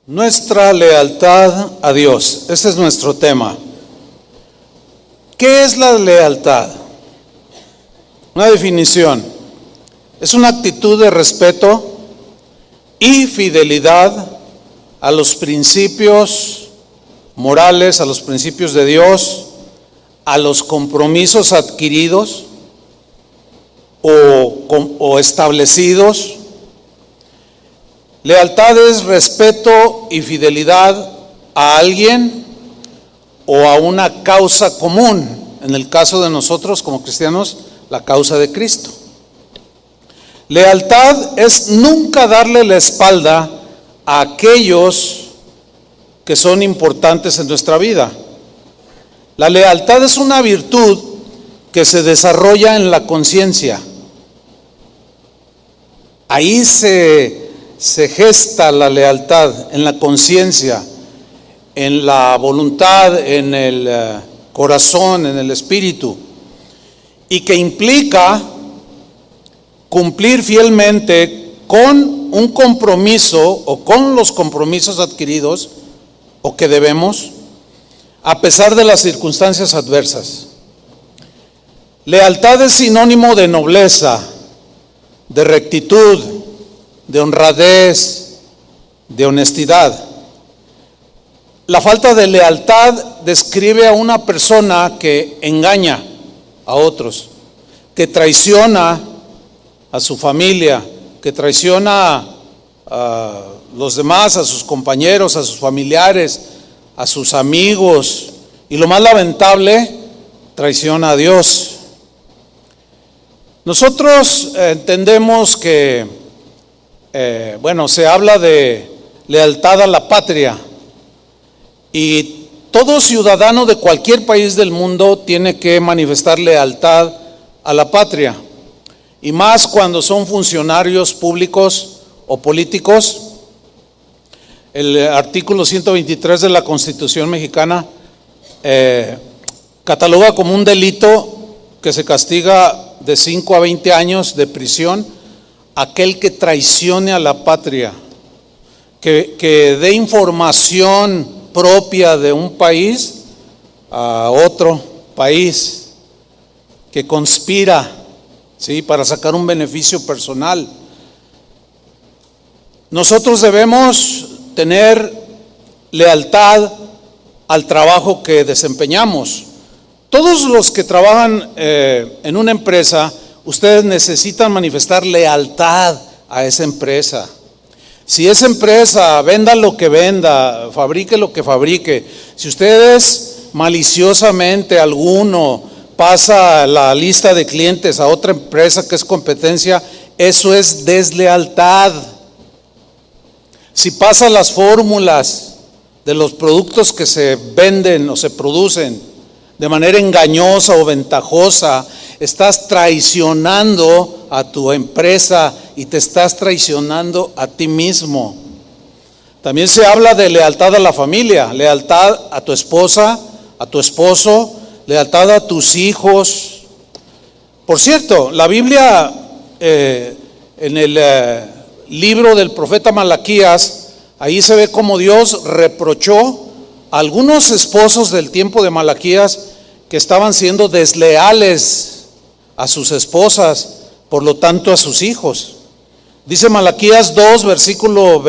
Nuestra lealtad a Dios. Ese es nuestro tema. ¿Qué es la lealtad? Una definición. Es una actitud de respeto y fidelidad a los principios morales, a los principios de Dios, a los compromisos adquiridos o establecidos. Lealtad es respeto y fidelidad a alguien o a una causa común. En el caso de nosotros como cristianos, la causa de Cristo. Lealtad es nunca darle la espalda a aquellos que son importantes en nuestra vida. La lealtad es una virtud que se desarrolla en la conciencia. Ahí se gesta la lealtad, en la conciencia, en la voluntad, en el corazón, en el espíritu, y que implica cumplir fielmente con un compromiso o con los compromisos adquiridos o que debemos, a pesar de las circunstancias adversas. Lealtad es sinónimo de nobleza, de rectitud, de honradez, de honestidad. La falta de lealtad describe a una persona que engaña a otros, que traiciona a su familia, que traiciona a los demás, a sus compañeros, a sus familiares, a sus amigos, y lo más lamentable, traiciona a Dios. Nosotros entendemos que se habla de lealtad a la patria, y todo ciudadano de cualquier país del mundo tiene que manifestar lealtad a la patria, y más cuando son funcionarios públicos o políticos. El artículo 123 de la Constitución mexicana cataloga como un delito que se castiga de 5 a 20 años de prisión aquel que traicione a la patria, que dé información propia de un país a otro país, que conspira, ¿sí?, para sacar un beneficio personal. Nosotros debemos tener lealtad al trabajo que desempeñamos. Todos los que trabajan en una empresa, ustedes necesitan manifestar lealtad a esa empresa. Si esa empresa venda lo que venda, fabrique lo que fabrique, si ustedes maliciosamente alguno pasa la lista de clientes a otra empresa que es competencia, eso es deslealtad. Si pasa las fórmulas de los productos que se venden o se producen de manera engañosa o ventajosa, estás traicionando a tu empresa y te estás traicionando a ti mismo. También se habla de lealtad a la familia, lealtad a tu esposa, a tu esposo, lealtad a tus hijos. Por cierto, la Biblia, en el libro del profeta Malaquías, ahí se ve cómo Dios reprochó a algunos esposos del tiempo de Malaquías que estaban siendo desleales a sus esposas, por lo tanto a sus hijos. Dice Malaquías 2, versículo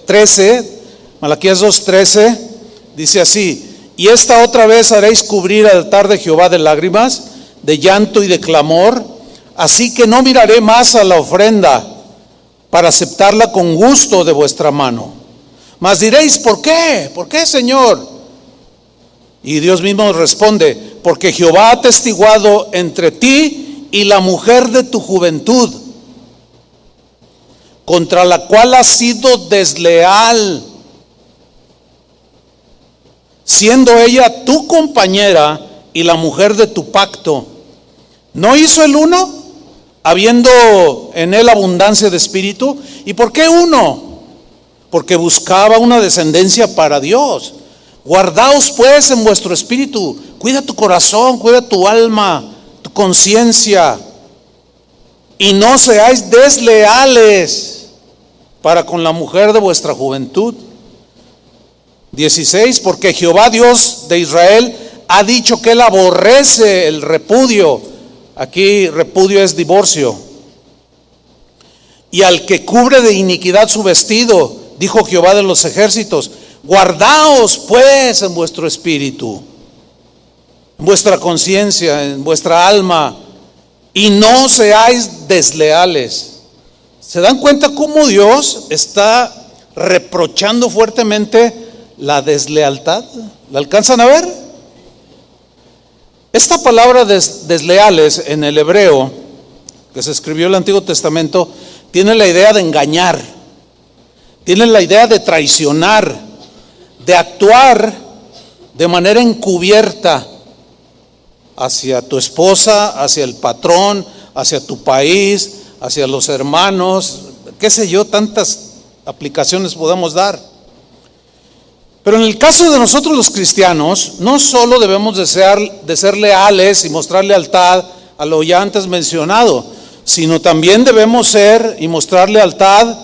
13, Malaquías 2:13, dice así: y esta otra vez haréis cubrir el altar de Jehová de lágrimas, de llanto y de clamor, así que no miraré más a la ofrenda para aceptarla con gusto de vuestra mano. Mas diréis, ¿por qué? ¿Por qué, Señor? Y Dios mismo responde: porque Jehová ha atestiguado entre ti y la mujer de tu juventud, contra la cual has sido desleal, siendo ella tu compañera y la mujer de tu pacto. ¿No hizo el uno, habiendo en él abundancia de espíritu? ¿Y por qué uno? Porque buscaba una descendencia para Dios. Guardaos pues en vuestro espíritu, cuida tu corazón, cuida tu alma, tu conciencia, y no seáis desleales para con la mujer de vuestra juventud, 16, porque Jehová Dios de Israel ha dicho que él aborrece el repudio. Aquí repudio es divorcio. Y al que cubre de iniquidad su vestido, dijo Jehová de los ejércitos, guardaos pues en vuestro espíritu, en vuestra conciencia, en vuestra alma, y no seáis desleales. ¿Se dan cuenta cómo Dios está reprochando fuertemente la deslealtad? ¿La alcanzan a ver? Esta palabra desleales en el hebreo, que se escribió en el Antiguo Testamento, tiene la idea de engañar, tiene la idea de traicionar, de actuar de manera encubierta hacia tu esposa, hacia el patrón, hacia tu país, hacia los hermanos, qué sé yo, tantas aplicaciones podemos dar. Pero en el caso de nosotros los cristianos, no solo debemos de ser leales y mostrar lealtad a lo ya antes mencionado, sino también debemos ser y mostrar lealtad.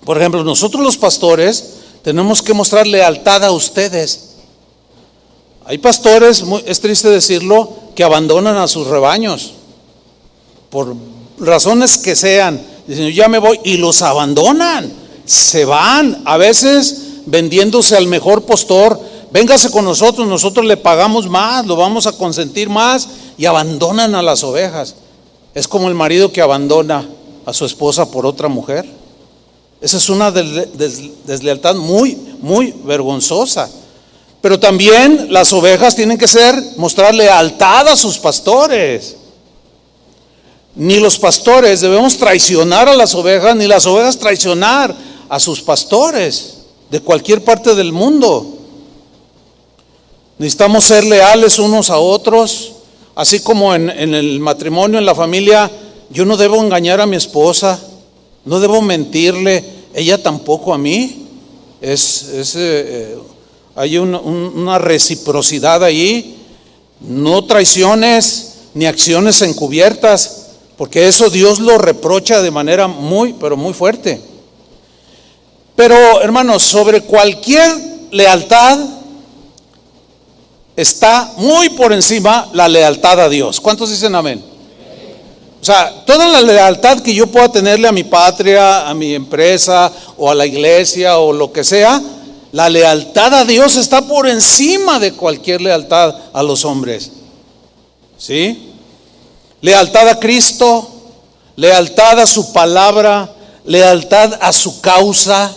Por ejemplo, nosotros los pastores tenemos que mostrar lealtad a ustedes. Hay pastores, es triste decirlo, que abandonan a sus rebaños por razones que sean. Dicen, yo ya me voy, y los abandonan, se van, a veces vendiéndose al mejor postor. Véngase con nosotros, nosotros le pagamos más, lo vamos a consentir más, y abandonan a las ovejas. Es como el marido que abandona a su esposa por otra mujer. Esa es una deslealtad muy, muy vergonzosa. Pero también las ovejas tienen que mostrar lealtad a sus pastores. Ni los pastores debemos traicionar a las ovejas, ni las ovejas traicionar a sus pastores de cualquier parte del mundo. Necesitamos ser leales unos a otros, así como en el matrimonio, en la familia. Yo no debo engañar a mi esposa, no debo mentirle, ella tampoco a mí. Hay una reciprocidad ahí. No traiciones ni acciones encubiertas, porque eso Dios lo reprocha de manera muy, pero muy fuerte. Pero hermanos, sobre cualquier lealtad está muy por encima la lealtad a Dios. ¿Cuántos dicen amén? O sea, toda la lealtad que yo pueda tenerle a mi patria, a mi empresa o a la iglesia o lo que sea, la lealtad a Dios está por encima de cualquier lealtad a los hombres. ¿Sí? Lealtad a Cristo, lealtad a su palabra, lealtad a su causa.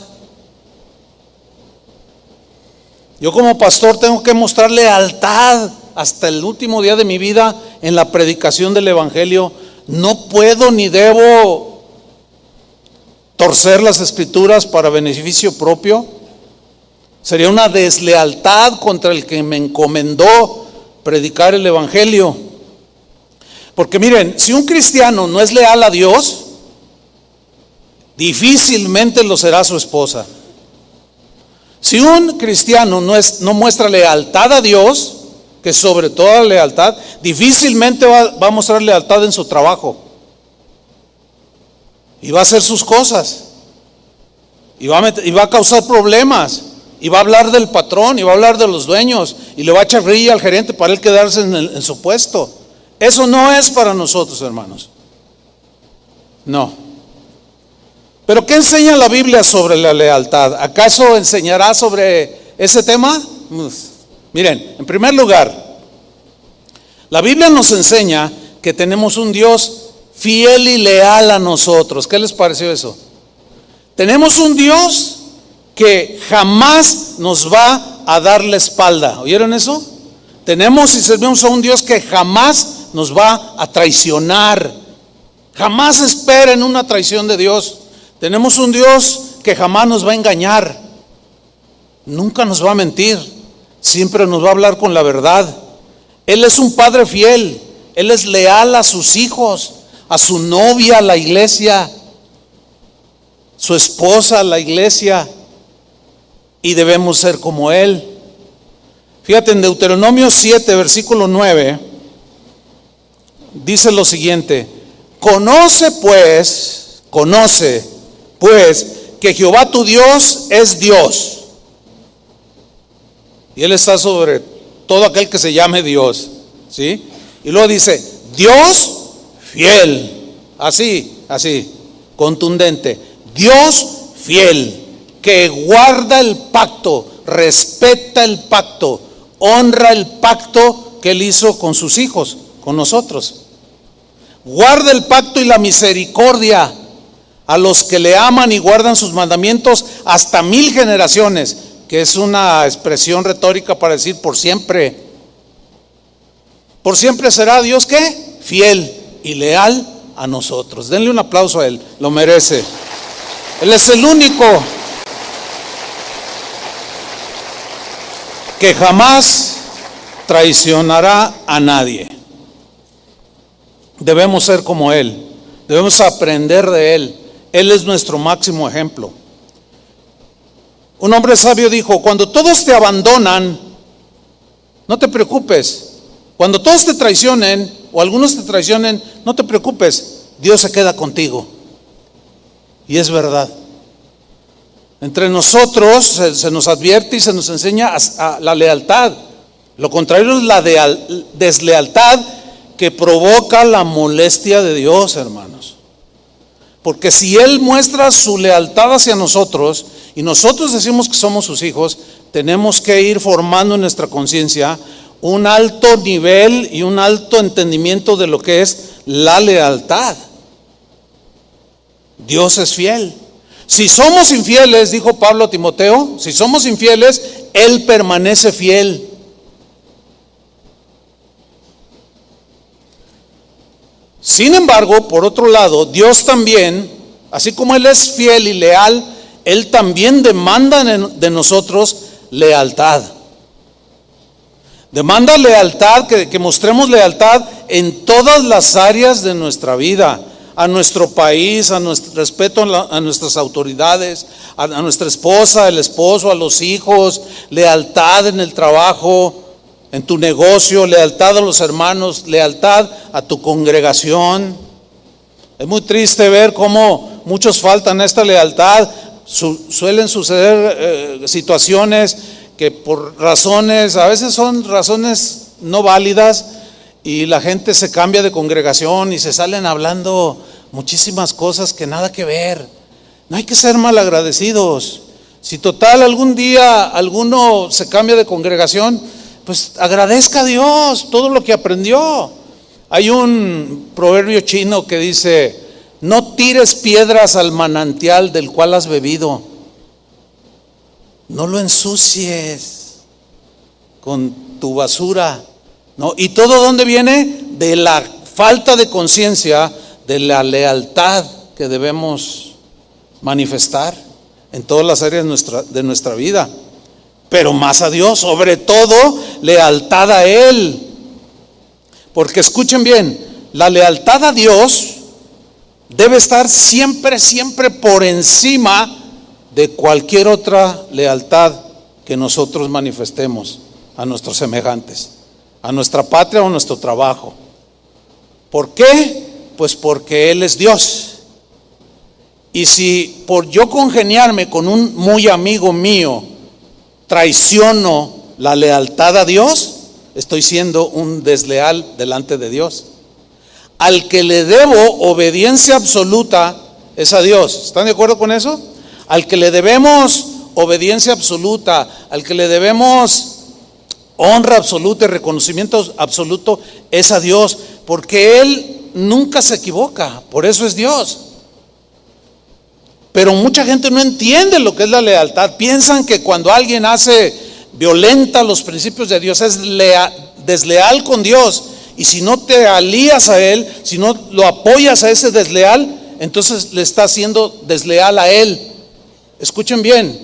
Yo como pastor tengo que mostrar lealtad hasta el último día de mi vida en la predicación del evangelio. No puedo ni debo torcer las escrituras para beneficio propio. Sería una deslealtad contra el que me encomendó predicar el evangelio. Porque miren, si un cristiano no es leal a Dios, difícilmente lo será su esposa. Si un cristiano no muestra lealtad a Dios, que es sobre toda lealtad, difícilmente va a mostrar lealtad en su trabajo. Y va a hacer sus cosas. Y va a causar problemas. Y va a hablar del patrón, y va a hablar de los dueños, y le va a echar grilla al gerente para él quedarse en su puesto. Eso no es para nosotros, hermanos. No. ¿Pero qué enseña la Biblia sobre la lealtad? ¿Acaso enseñará sobre ese tema? Miren, en primer lugar, la Biblia nos enseña que tenemos un Dios fiel y leal a nosotros. ¿Qué les pareció eso? Tenemos un Dios que jamás nos va a dar la espalda. ¿Oyeron eso? Tenemos y servimos a un Dios que jamás nos va a traicionar. Jamás esperen una traición de Dios. Tenemos un Dios que jamás nos va a engañar. Nunca nos va a mentir. Siempre nos va a hablar con la verdad. Él es un padre fiel. Él es leal a sus hijos, a su novia, a la iglesia, su esposa, a la iglesia. Y debemos ser como Él. Fíjate, en Deuteronomio 7, versículo 9, dice lo siguiente: conoce pues que Jehová tu Dios es Dios. y Él está sobre todo aquel que se llame Dios, ¿sí? Y luego dice, Dios fiel, así, contundente, Dios fiel, que guarda el pacto, respeta el pacto, honra el pacto que Él hizo con sus hijos, con nosotros. Guarda el pacto y la misericordia a los que le aman y guardan sus mandamientos hasta 1000 generaciones, que es una expresión retórica para decir por siempre. Por siempre será Dios, ¿qué? Fiel y leal a nosotros. Denle un aplauso a Él, lo merece. Él es el único que jamás traicionará a nadie. Debemos ser como Él, debemos aprender de Él. Él es nuestro máximo ejemplo. Un hombre sabio dijo, cuando todos te abandonan, no te preocupes. Cuando todos te traicionen o algunos te traicionen, no te preocupes, Dios se queda contigo. Y es verdad. Entre nosotros se nos advierte y se nos enseña a la lealtad. Lo contrario es la deslealtad, que provoca la molestia de Dios, hermanos. Porque si Él muestra su lealtad hacia nosotros y nosotros decimos que somos sus hijos, tenemos que ir formando en nuestra conciencia un alto nivel y un alto entendimiento de lo que es la lealtad. Dios es fiel. Si somos infieles, dijo Pablo a Timoteo, si somos infieles, Él permanece fiel. Sin embargo, por otro lado, Dios también, así como Él es fiel y leal, Él también demanda de nosotros lealtad. Demanda lealtad, que mostremos lealtad en todas las áreas de nuestra vida, a nuestro país, a nuestro respeto a nuestras autoridades, a nuestra esposa, el esposo, a los hijos, lealtad en el trabajo, en tu negocio, lealtad a los hermanos, lealtad a tu congregación. Es muy triste ver cómo muchos faltan a esta lealtad. Suelen suceder situaciones que por razones, a veces son razones no válidas, y la gente se cambia de congregación y se salen hablando muchísimas cosas que nada que ver. No hay que ser malagradecidos. Si total algún día alguno se cambia de congregación, pues agradezca a Dios todo lo que aprendió. Hay un proverbio chino que dice, no tires piedras al manantial del cual has bebido. No lo ensucies con tu basura. ¿No? ¿Y todo dónde viene? De la falta de conciencia, de la lealtad que debemos manifestar en todas las áreas de nuestra vida. Pero más a Dios, sobre todo lealtad a Él. Porque escuchen bien, la lealtad a Dios debe estar siempre por encima de cualquier otra lealtad que nosotros manifestemos a nuestros semejantes, a nuestra patria o a nuestro trabajo. ¿Por qué? Pues porque Él es Dios. Y si por yo congeniarme con un muy amigo mío traiciono la lealtad a Dios, estoy siendo un desleal delante de Dios. Al que le debo obediencia absoluta es a Dios. ¿Están de acuerdo con eso? Al que le debemos obediencia absoluta, al que le debemos honra absoluta y reconocimiento absoluto es a Dios, porque Él nunca se equivoca, por eso es Dios. Pero mucha gente no entiende lo que es la lealtad. Piensan que cuando alguien violenta los principios de Dios, es desleal con Dios. Y si no te alías a Él, si no lo apoyas a ese desleal, entonces le estás siendo desleal a Él. Escuchen bien,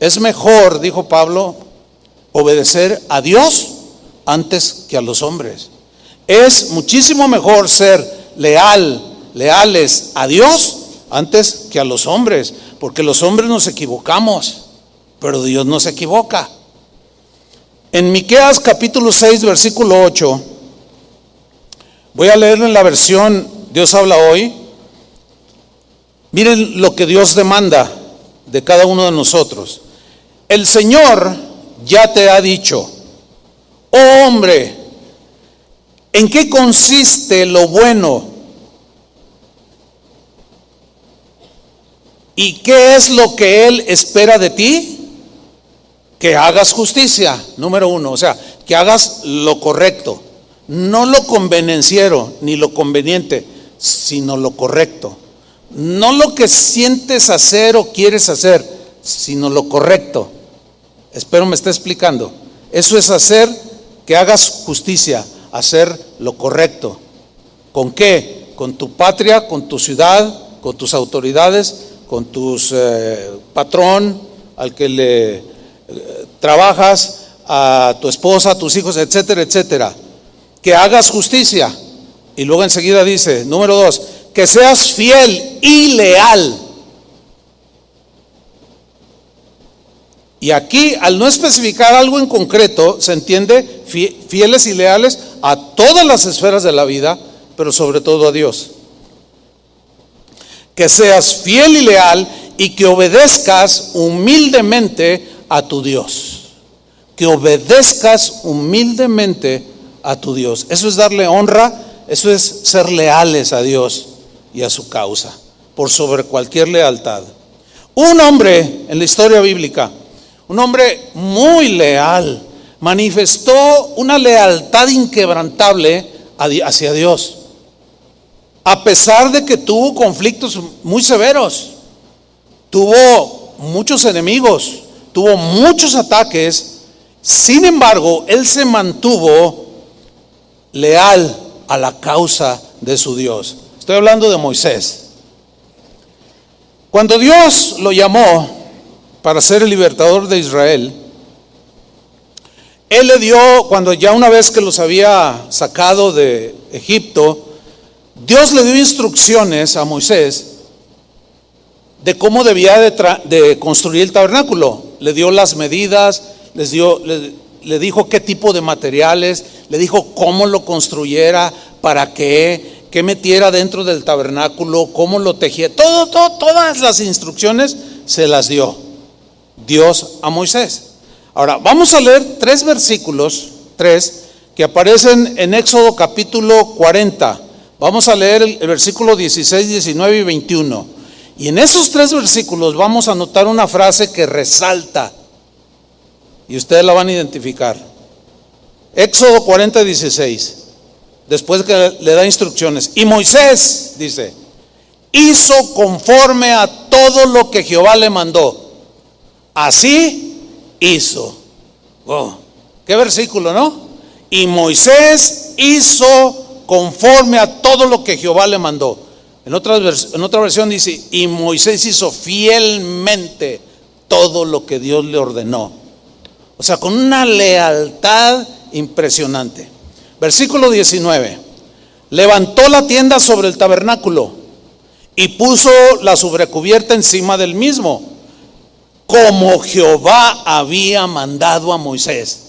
es mejor, dijo Pablo, obedecer a Dios antes que a los hombres. Es muchísimo mejor ser leales a Dios antes que a los hombres, porque los hombres nos equivocamos, pero Dios no se equivoca. En Miqueas capítulo 6 versículo 8, voy a leerlo en la versión Dios habla hoy. Miren lo que Dios demanda de cada uno de nosotros. El Señor, ya te ha dicho: oh hombre, ¿en qué consiste lo bueno? ¿Y qué es lo que Él espera de ti? Que hagas justicia, número uno, o sea, que hagas lo correcto, no lo convenenciero ni lo conveniente, sino lo correcto. No lo que sientes hacer o quieres hacer, sino lo correcto. Espero me esté explicando. Eso es hacer, que hagas justicia, hacer lo correcto. ¿Con qué? Con tu patria, con tu ciudad, con tus autoridades, con tus patrón, al que le trabajas, a tu esposa, a tus hijos, etcétera, etcétera. Que hagas justicia. Y luego enseguida dice, número 2, que seas fiel y leal. Y aquí, al no especificar algo en concreto, se entiende fieles y leales a todas las esferas de la vida, pero sobre todo a Dios. Que seas fiel y leal y que obedezcas humildemente a tu Dios. Que obedezcas humildemente a tu Dios. Eso es darle honra, eso es ser leales a Dios y a su causa, por sobre cualquier lealtad. Un hombre en la historia bíblica, un hombre muy leal, manifestó una lealtad inquebrantable hacia Dios, a pesar de que tuvo conflictos muy severos, tuvo muchos enemigos, tuvo muchos ataques. Sin embargo, él se mantuvo leal a la causa de su Dios. Estoy hablando de Moisés. Cuando Dios lo llamó para ser el libertador de Israel, Él le dio, cuando ya una vez que los había sacado de Egipto, Dios le dio instrucciones a Moisés de cómo debía de construir el tabernáculo. Le dio las medidas, le dijo qué tipo de materiales, le dijo cómo lo construyera, para qué metiera dentro del tabernáculo, cómo lo tejía. Todas las instrucciones se las dio Dios a Moisés. Ahora, vamos a leer 3 versículos, 3, que aparecen en Éxodo capítulo 40. Vamos a leer el versículo 16, 19 y 21. Y en esos 3 versículos vamos a notar una frase que resalta, y ustedes la van a identificar. Éxodo 40, 16. Después que le da instrucciones. Y Moisés, dice, hizo conforme a todo lo que Jehová le mandó. Así hizo. Oh, qué versículo, ¿no? Y Moisés hizo conforme a todo lo que Jehová le mandó. En otra versión dice, y Moisés hizo fielmente todo lo que Dios le ordenó. O sea, con una lealtad impresionante. Versículo 19. Levantó la tienda sobre el tabernáculo y puso la sobrecubierta encima del mismo, como Jehová había mandado a Moisés.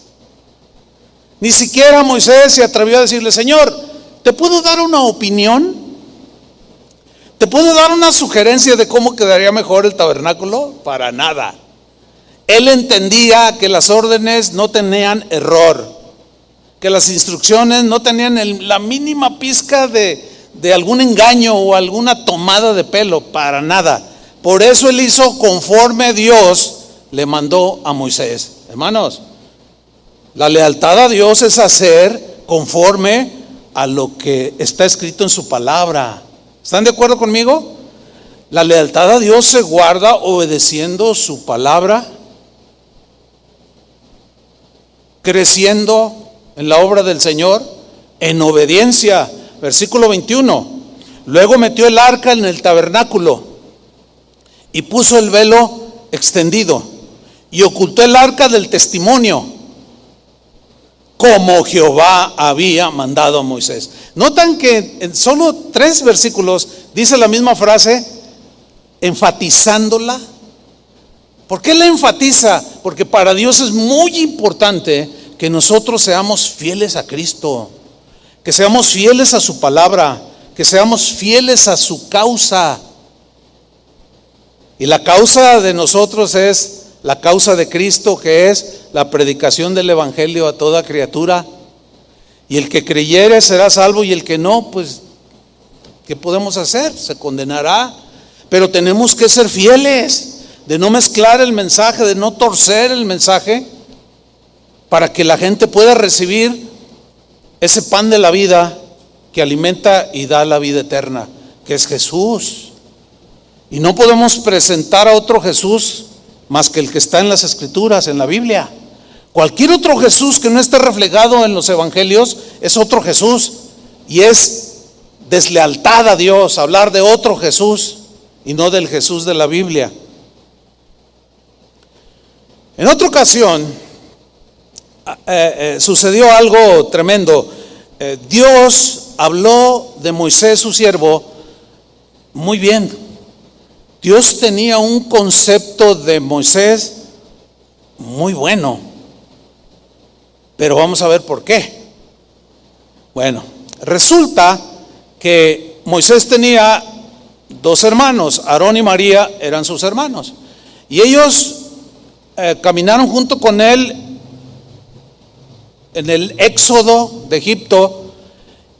Ni siquiera Moisés se atrevió a decirle, Señor, ¿te puedo dar una opinión? ¿Te puedo dar una sugerencia de cómo quedaría mejor el tabernáculo? Para nada. Él entendía que las órdenes no tenían error, que las instrucciones no tenían la mínima pizca de algún engaño o alguna tomada de pelo, para nada. Por eso él hizo conforme Dios le mandó a Moisés. Hermanos, la lealtad a Dios es hacer conforme a lo que está escrito en su palabra. ¿Están de acuerdo conmigo? La lealtad a Dios se guarda obedeciendo su palabra, creciendo en la obra del Señor, en obediencia. Versículo 21. Luego metió el arca en el tabernáculo y puso el velo extendido y ocultó el arca del testimonio, como Jehová había mandado a Moisés. Notan que en solo 3 versículos dice la misma frase, enfatizándola. ¿Por qué la enfatiza? Porque para Dios es muy importante que nosotros seamos fieles a Cristo, que seamos fieles a su palabra, que seamos fieles a su causa. Y la causa de nosotros es la causa de Cristo, que es la predicación del evangelio a toda criatura. Y el que creyere será salvo, y el que no, pues, ¿qué podemos hacer? Se condenará. Pero tenemos que ser fieles, de no mezclar el mensaje, de no torcer el mensaje, para que la gente pueda recibir ese pan de la vida que alimenta y da la vida eterna, que es Jesús. Y no podemos presentar a otro Jesús más que el que está en las Escrituras, en la Biblia. Cualquier otro Jesús que no esté reflejado en los evangelios es otro Jesús, y es deslealtad a Dios hablar de otro Jesús y no del Jesús de la Biblia. En otra ocasión sucedió algo tremendo. Dios habló de Moisés, su siervo, muy bien. Dios tenía un concepto de Moisés muy bueno, pero vamos a ver por qué. Bueno, resulta que Moisés tenía dos hermanos, Aarón y María eran sus hermanos, y ellos caminaron junto con él en el éxodo de Egipto,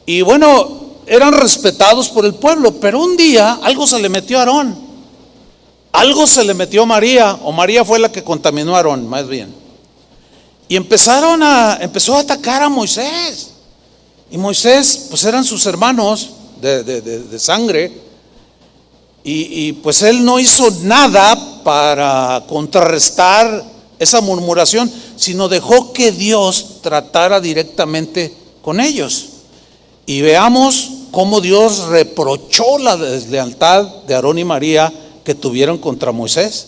y bueno, eran respetados por el pueblo. Pero un día algo se le metió a Aarón, algo se le metió a María, o María fue la que contaminó a Aarón, más bien. Y empezó a atacar a Moisés. Y Moisés, pues eran sus hermanos de sangre. Y pues él no hizo nada para contrarrestar esa murmuración, sino dejó que Dios tratara directamente con ellos. Y veamos cómo Dios reprochó la deslealtad de Aarón y María que tuvieron contra Moisés.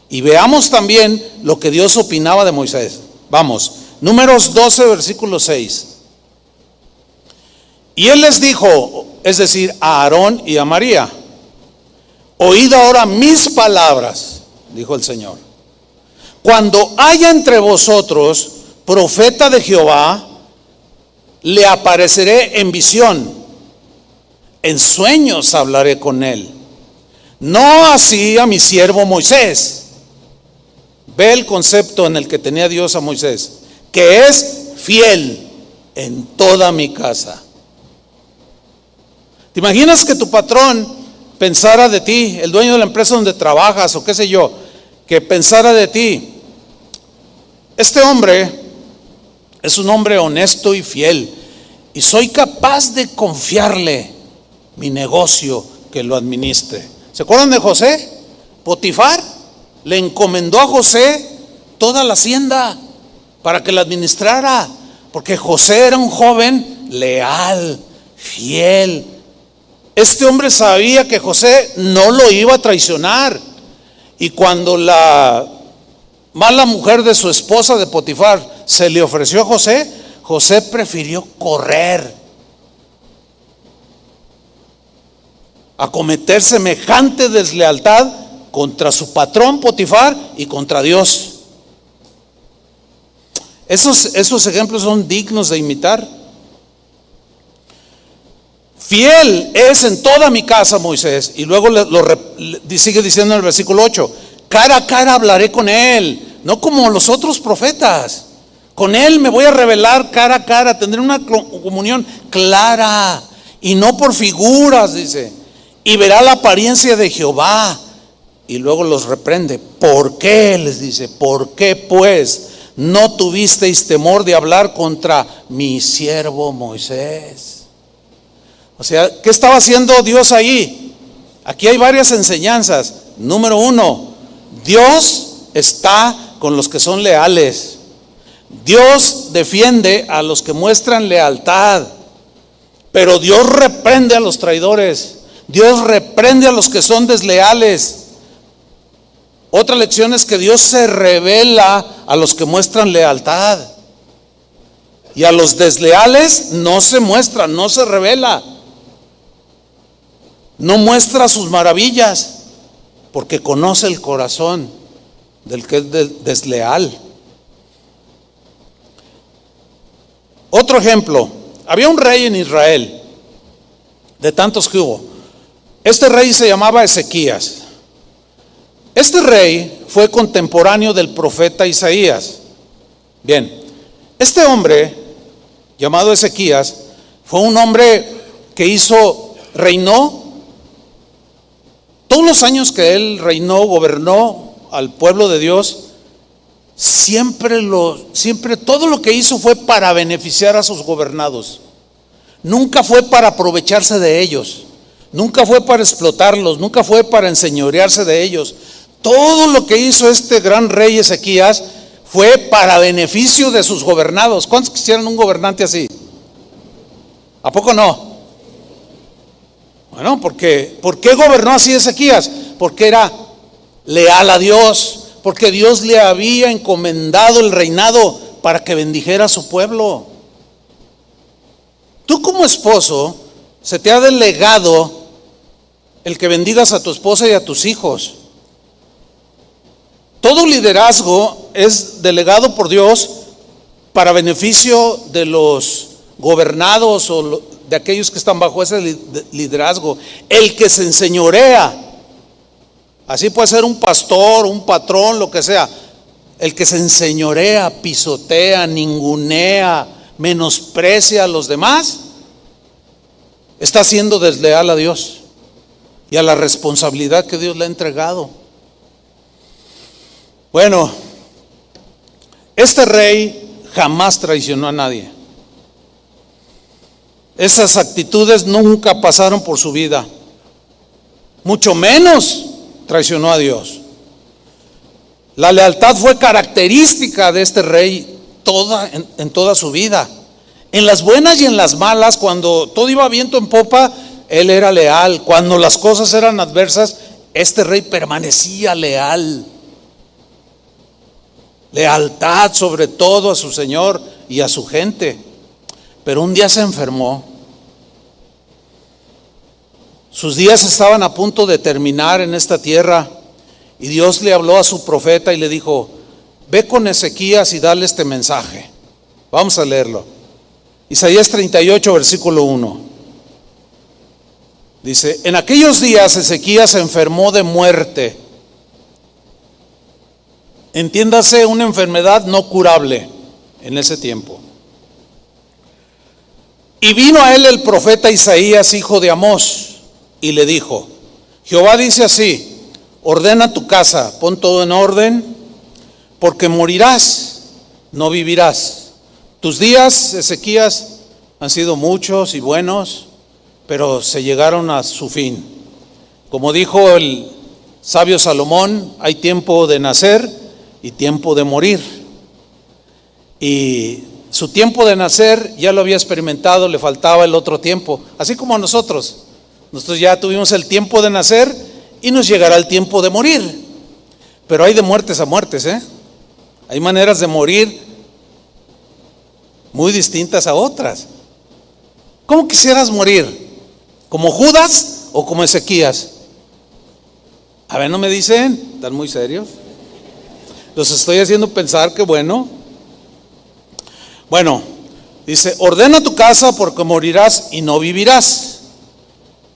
Y veamos también lo que Dios opinaba de Moisés. Vamos, Números 12, versículo 6. Y él les dijo, es decir, a Aarón y a María: oíd ahora mis palabras, dijo el Señor. Cuando haya entre vosotros profeta de Jehová, le apareceré en visión, en sueños hablaré con él. No así a mi siervo Moisés. Ve el concepto en el que tenía Dios a Moisés, que es fiel en toda mi casa. ¿Te imaginas que tu patrón pensara de ti, el dueño de la empresa donde trabajas o qué sé yo, que pensara de ti: este hombre es un hombre honesto y fiel, y soy capaz de confiarle mi negocio que lo administre? ¿Se acuerdan de José? Potifar le encomendó a José toda la hacienda para que la administrara, porque José era un joven leal, fiel. Este hombre sabía que José no lo iba a traicionar, y cuando la mala mujer de su esposa, de Potifar, se le ofreció a José, José prefirió correr a cometer semejante deslealtad contra su patrón Potifar y contra Dios. Esos ejemplos son dignos de imitar. Fiel es en toda mi casa Moisés. Y luego sigue diciendo en el versículo 8: cara a cara hablaré con él, no como los otros profetas. Con él me voy a revelar cara a cara, tendré una comunión clara y no por figuras, dice. Y verá la apariencia de Jehová. Y luego los reprende. ¿Por qué? Les dice. ¿Por qué pues no tuvisteis temor de hablar contra mi siervo Moisés? O sea, ¿qué estaba haciendo Dios ahí? Aquí hay varias enseñanzas. Número 1, Dios está con los que son leales. Dios defiende a los que muestran lealtad, pero Dios reprende a los traidores. Dios reprende a los que son desleales. Otra lección es que Dios se revela a los que muestran lealtad, y a los desleales no se muestra, no se revela, no muestra sus maravillas, porque conoce el corazón del que es desleal. Otro ejemplo: había un rey en Israel, de tantos que hubo. Este rey se llamaba Ezequías. Este rey fue contemporáneo del profeta Isaías. Bien, este hombre llamado Ezequías fue un hombre que reinó todos los años que él reinó, gobernó al pueblo de Dios. Siempre todo lo que hizo fue para beneficiar a sus gobernados. Nunca fue para aprovecharse de ellos, nunca fue para explotarlos, nunca fue para enseñorearse de ellos. Todo lo que hizo este gran rey Ezequías fue para beneficio de sus gobernados. ¿Cuántos quisieran un gobernante así? ¿A poco no? Bueno, ¿por qué gobernó así Ezequías? Porque era leal a Dios, porque Dios le había encomendado el reinado para que bendijera a su pueblo. Tú como esposo, se te ha delegado el que bendigas a tu esposa y a tus hijos. Todo liderazgo es delegado por Dios para beneficio de los gobernados o de aquellos que están bajo ese liderazgo. El que se enseñorea, así puede ser un pastor, un patrón, lo que sea. El que se enseñorea, pisotea, ningunea, menosprecia a los demás, está siendo desleal a Dios y a la responsabilidad que Dios le ha entregado. Bueno, este rey jamás traicionó a nadie. Esas actitudes nunca pasaron por su vida, mucho menos traicionó a Dios. La lealtad fue característica de este rey en toda su vida. En las buenas y en las malas, cuando todo iba viento en popa, él era leal. Cuando las cosas eran adversas, este rey permanecía leal. Lealtad sobre todo a su Señor y a su gente. Pero un día se enfermó. Sus días estaban a punto de terminar en esta tierra, y Dios le habló a su profeta y le dijo: ve con Ezequías y dale este mensaje. Vamos a leerlo. Isaías 38, versículo 1. Dice: en aquellos días Ezequías se enfermó de muerte. Entiéndase, una enfermedad no curable en ese tiempo. Y vino a él el profeta Isaías, hijo de Amós, y le dijo: Jehová dice así: ordena tu casa, pon todo en orden, porque morirás, no vivirás. Tus días, Ezequías, han sido muchos y buenos, pero se llegaron a su fin. Como dijo el sabio Salomón, hay tiempo de nacer y tiempo de morir. Y su tiempo de nacer ya lo había experimentado, le faltaba el otro tiempo, así como a nosotros. Nosotros ya tuvimos el tiempo de nacer y nos llegará el tiempo de morir. Pero hay de muertes a muertes, Hay maneras de morir muy distintas a otras. ¿Cómo quisieras morir? ¿Como Judas o como Ezequías? A ver, no me dicen, están muy serios. Los estoy haciendo pensar que bueno. Bueno, dice: ordena tu casa porque morirás y no vivirás.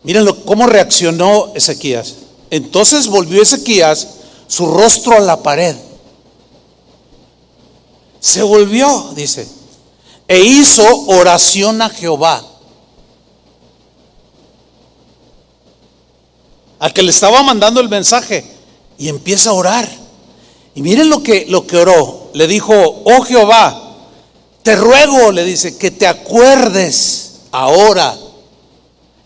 Mírenlo cómo reaccionó Ezequías. Entonces volvió Ezequías su rostro a la pared. Se volvió, dice, e hizo oración a Jehová, al que le estaba mandando el mensaje, y empieza a orar. Y miren lo que oró. Le dijo: oh Jehová, te ruego, le dice, que te acuerdes ahora,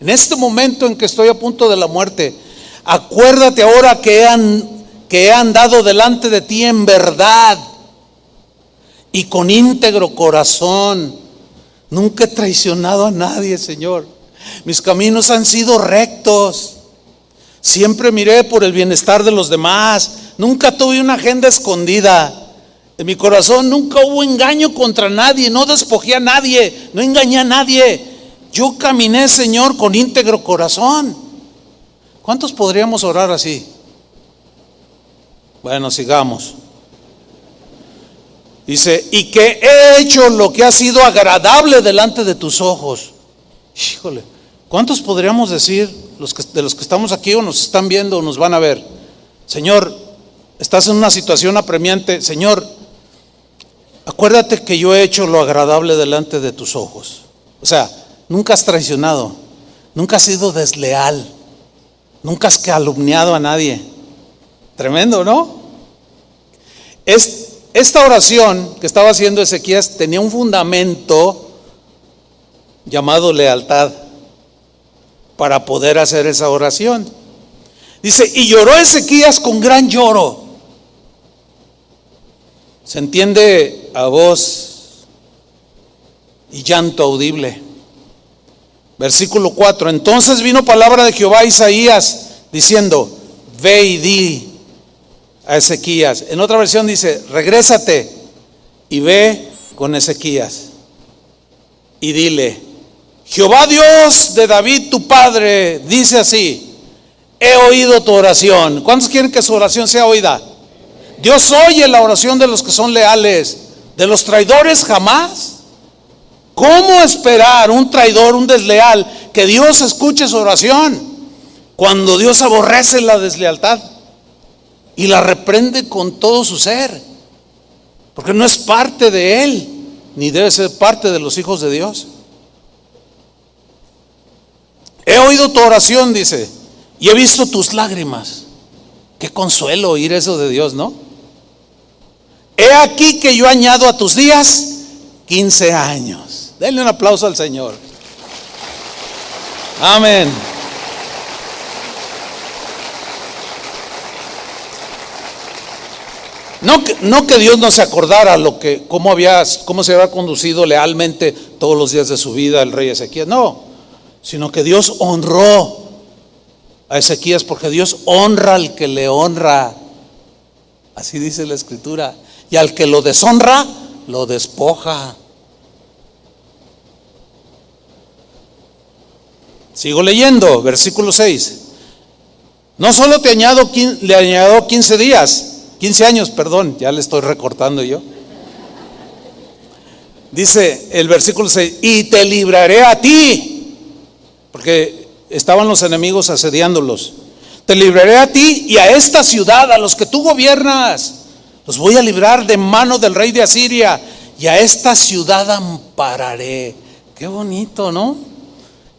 en este momento en que estoy a punto de la muerte. Acuérdate ahora que he andado delante de ti en verdad y con íntegro corazón. Nunca he traicionado a nadie, Señor. Mis caminos han sido rectos. Siempre miré por el bienestar de los demás. Nunca tuve una agenda escondida. En mi corazón nunca hubo engaño contra nadie. No despojé a nadie. No engañé a nadie. Yo caminé, Señor, con íntegro corazón. ¿Cuántos podríamos orar así? Bueno, sigamos. Dice: y que he hecho lo que ha sido agradable delante de tus ojos. Híjole, ¿cuántos podríamos decir, de los que estamos aquí o nos están viendo o nos van a ver? Señor, estás en una situación apremiante, Señor, acuérdate que yo he hecho lo agradable delante de tus ojos. O sea, nunca has traicionado, nunca has sido desleal, nunca has calumniado a nadie. Tremendo, ¿no? Esta oración que estaba haciendo Ezequías tenía un fundamento llamado lealtad para poder hacer esa oración. Dice, y lloró Ezequías con gran lloro. Se entiende a voz y llanto audible. Versículo 4. Entonces vino palabra de Jehová a Isaías diciendo, ve y di a Ezequías. En otra versión dice, regrésate y ve con Ezequías y dile, Jehová Dios de David tu padre dice así, he oído tu oración. ¿Cuántos quieren que su oración sea oída? Dios oye la oración de los que son leales, de los traidores jamás. ¿Cómo esperar un traidor, un desleal, que Dios escuche su oración cuando Dios aborrece la deslealtad y la reprende con todo su ser? Porque no es parte de él, ni debe ser parte de los hijos de Dios. He oído tu oración, dice, y he visto tus lágrimas. Qué consuelo oír eso de Dios, ¿no? He aquí que yo añado a tus días 15 años. Denle un aplauso al Señor. Amén. No que Dios no se acordara cómo se había conducido lealmente todos los días de su vida el rey Ezequías, no, sino que Dios honró a Ezequías, porque Dios honra al que le honra. Así dice la Escritura. Y al que lo deshonra, lo despoja. Sigo leyendo, versículo 6. No solo le añado 15 años, perdón, ya le estoy recortando yo. Dice el versículo 6, y te libraré a ti, porque estaban los enemigos asediándolos. Te libraré a ti y a esta ciudad, a los que tú gobiernas. Los voy a librar de mano del rey de Asiria, y a esta ciudad ampararé. Qué bonito, ¿no?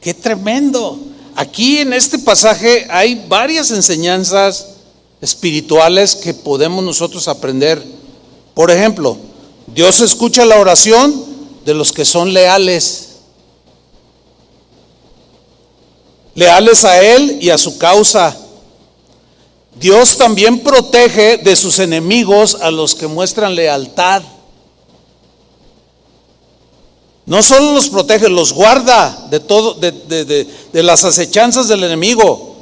Qué tremendo. Aquí en este pasaje hay varias enseñanzas espirituales que podemos nosotros aprender. Por ejemplo, Dios escucha la oración de los que son leales a Él y a su causa. Dios también protege de sus enemigos a los que muestran lealtad. No solo los protege, los guarda de todo, de las acechanzas del enemigo.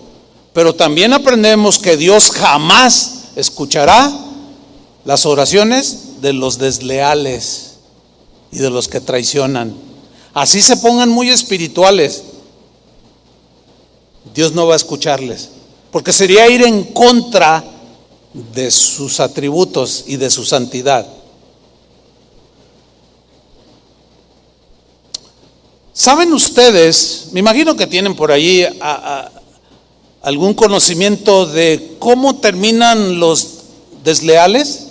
Pero también aprendemos que Dios jamás escuchará las oraciones de los desleales y de los que traicionan. Así se pongan muy espirituales, Dios no va a escucharles, porque sería ir en contra de sus atributos y de su santidad. ¿Saben ustedes? Me imagino que tienen por allí algún conocimiento de cómo terminan los desleales.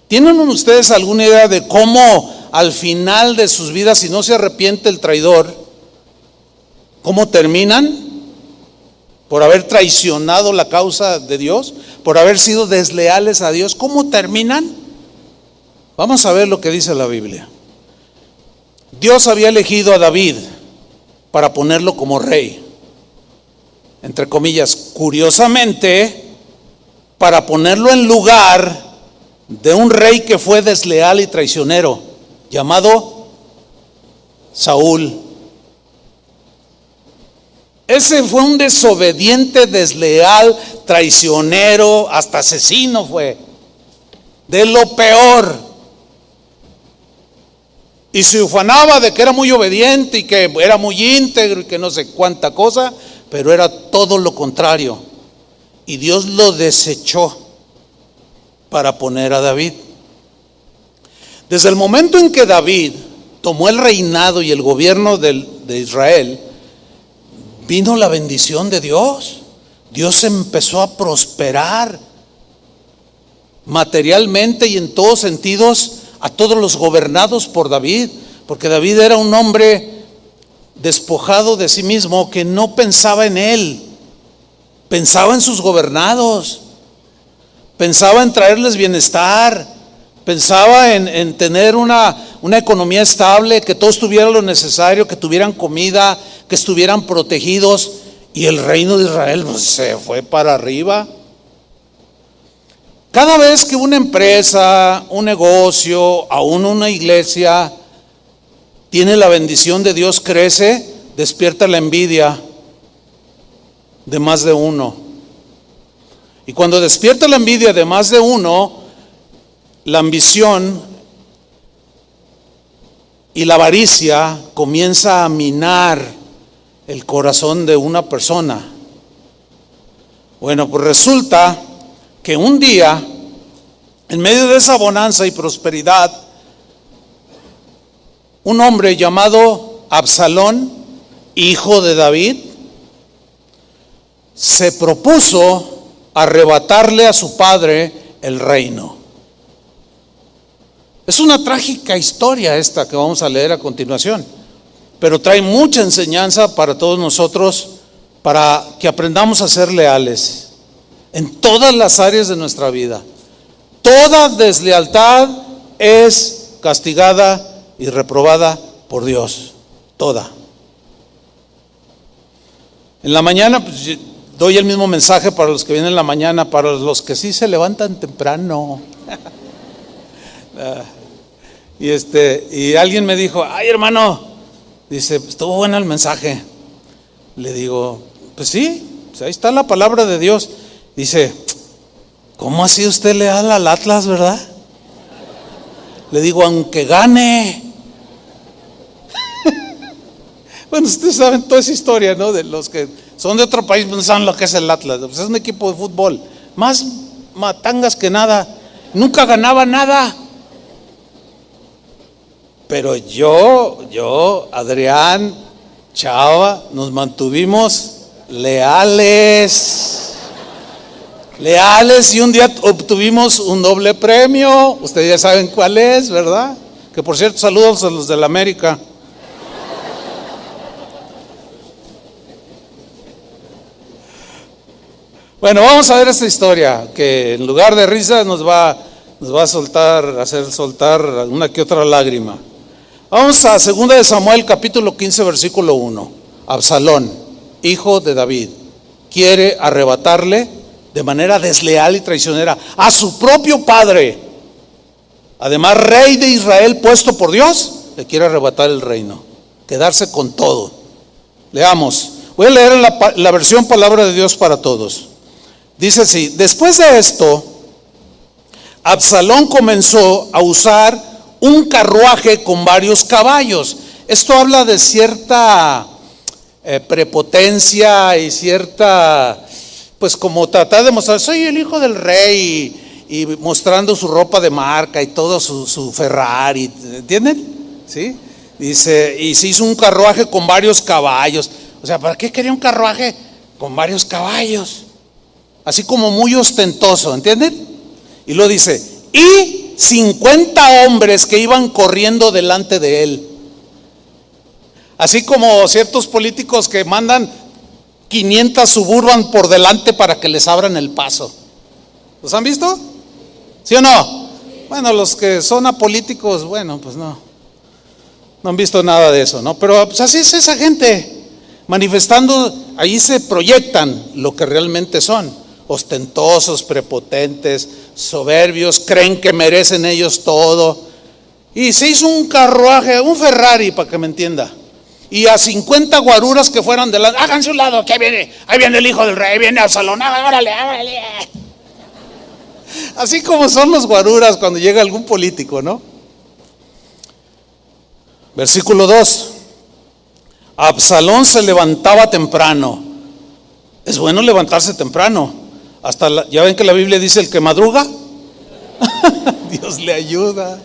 ¿Tienen ustedes alguna idea de cómo al final de sus vidas, si no se arrepiente el traidor, cómo terminan? Por haber traicionado la causa de Dios, por haber sido desleales a Dios, ¿cómo terminan? Vamos a ver lo que dice la Biblia. Dios había elegido a David para ponerlo como rey, entre comillas, curiosamente, para ponerlo en lugar de un rey que fue desleal y traicionero, llamado Saúl. Ese fue un desobediente, desleal, traicionero, hasta asesino fue, de lo peor. Y se ufanaba de que era muy obediente y que era muy íntegro y que no sé cuánta cosa, pero era todo lo contrario. Y Dios lo desechó para poner a David. Desde el momento en que David tomó el reinado y el gobierno de Israel, vino la bendición de Dios. Dios empezó a prosperar materialmente y en todos sentidos a todos los gobernados por David, porque David era un hombre despojado de sí mismo que no pensaba en él, pensaba en sus gobernados, pensaba en traerles bienestar, pensaba en tener una economía estable, que todos tuvieran lo necesario, que tuvieran comida, que estuvieran protegidos, y el reino de Israel pues, se fue para arriba. Cada vez que una empresa, un negocio, aún una iglesia tiene la bendición de Dios, crece, despierta la envidia de más de uno. Y cuando despierta la envidia de más de uno, la ambición y la avaricia comienza a minar el corazón de una persona. Bueno, pues resulta que un día, en medio de esa bonanza y prosperidad, un hombre llamado Absalón, hijo de David, se propuso arrebatarle a su padre el reino. Es una trágica historia esta que vamos a leer a continuación, pero trae mucha enseñanza para todos nosotros, para que aprendamos a ser leales en todas las áreas de nuestra vida. Toda deslealtad es castigada y reprobada por Dios, toda. En la mañana pues, doy el mismo mensaje para los que vienen en la mañana, para los que sí se levantan temprano. Y alguien me dijo, ay hermano, dice, estuvo bueno el mensaje. Le digo, pues sí, pues ahí está la palabra de Dios. Dice, ¿cómo ha sido usted leal al Atlas, verdad? Le digo, aunque gane. Bueno, ustedes saben toda esa historia, ¿no? De los que son de otro país, no saben lo que es el Atlas. Pues es un equipo de fútbol, más matangas que nada, nunca ganaba nada. Pero yo, Adrián, Chava, nos mantuvimos leales, y un día obtuvimos un doble premio. Ustedes ya saben cuál es, ¿verdad? Que por cierto, saludos a los de la América. Bueno, vamos a ver esta historia que en lugar de risa nos va a hacer soltar una que otra lágrima. Vamos a 2 de Samuel capítulo 15 versículo 1. Absalón, hijo de David, quiere arrebatarle de manera desleal y traicionera a su propio padre. Además, rey de Israel puesto por Dios, le quiere arrebatar el reino, quedarse con todo. Leamos, voy a leer en la versión Palabra de Dios para Todos. Dice así: después de esto, Absalón comenzó a usar un carruaje con varios caballos. Esto habla de cierta prepotencia y cierta, pues como tratar de mostrar, soy el hijo del rey, y mostrando su ropa de marca y todo su Ferrari, ¿entienden? ¿Sí? Dice, y se hizo un carruaje con varios caballos. O sea, ¿para qué quería un carruaje con varios caballos? Así como muy ostentoso, ¿entienden? Y luego dice, y 50 hombres que iban corriendo delante de él. Así como ciertos políticos que mandan 500 Suburban por delante para que les abran el paso. ¿Los han visto? ¿Sí o no? Bueno, los que son apolíticos, bueno, pues no han visto nada de eso, ¿no? Pero pues así es esa gente, manifestando, ahí se proyectan lo que realmente son, ostentosos, prepotentes, soberbios, creen que merecen ellos todo. Y se hizo un carruaje, un Ferrari, para que me entienda, y a 50 guaruras que fueran delante, háganse un lado, que ahí viene el hijo del rey, viene Absalón, órale. Así como son los guaruras cuando llega algún político, ¿no? Versículo 2. Absalón se levantaba temprano. Es bueno levantarse temprano. Ya ven que la Biblia dice el que madruga, Dios le ayuda.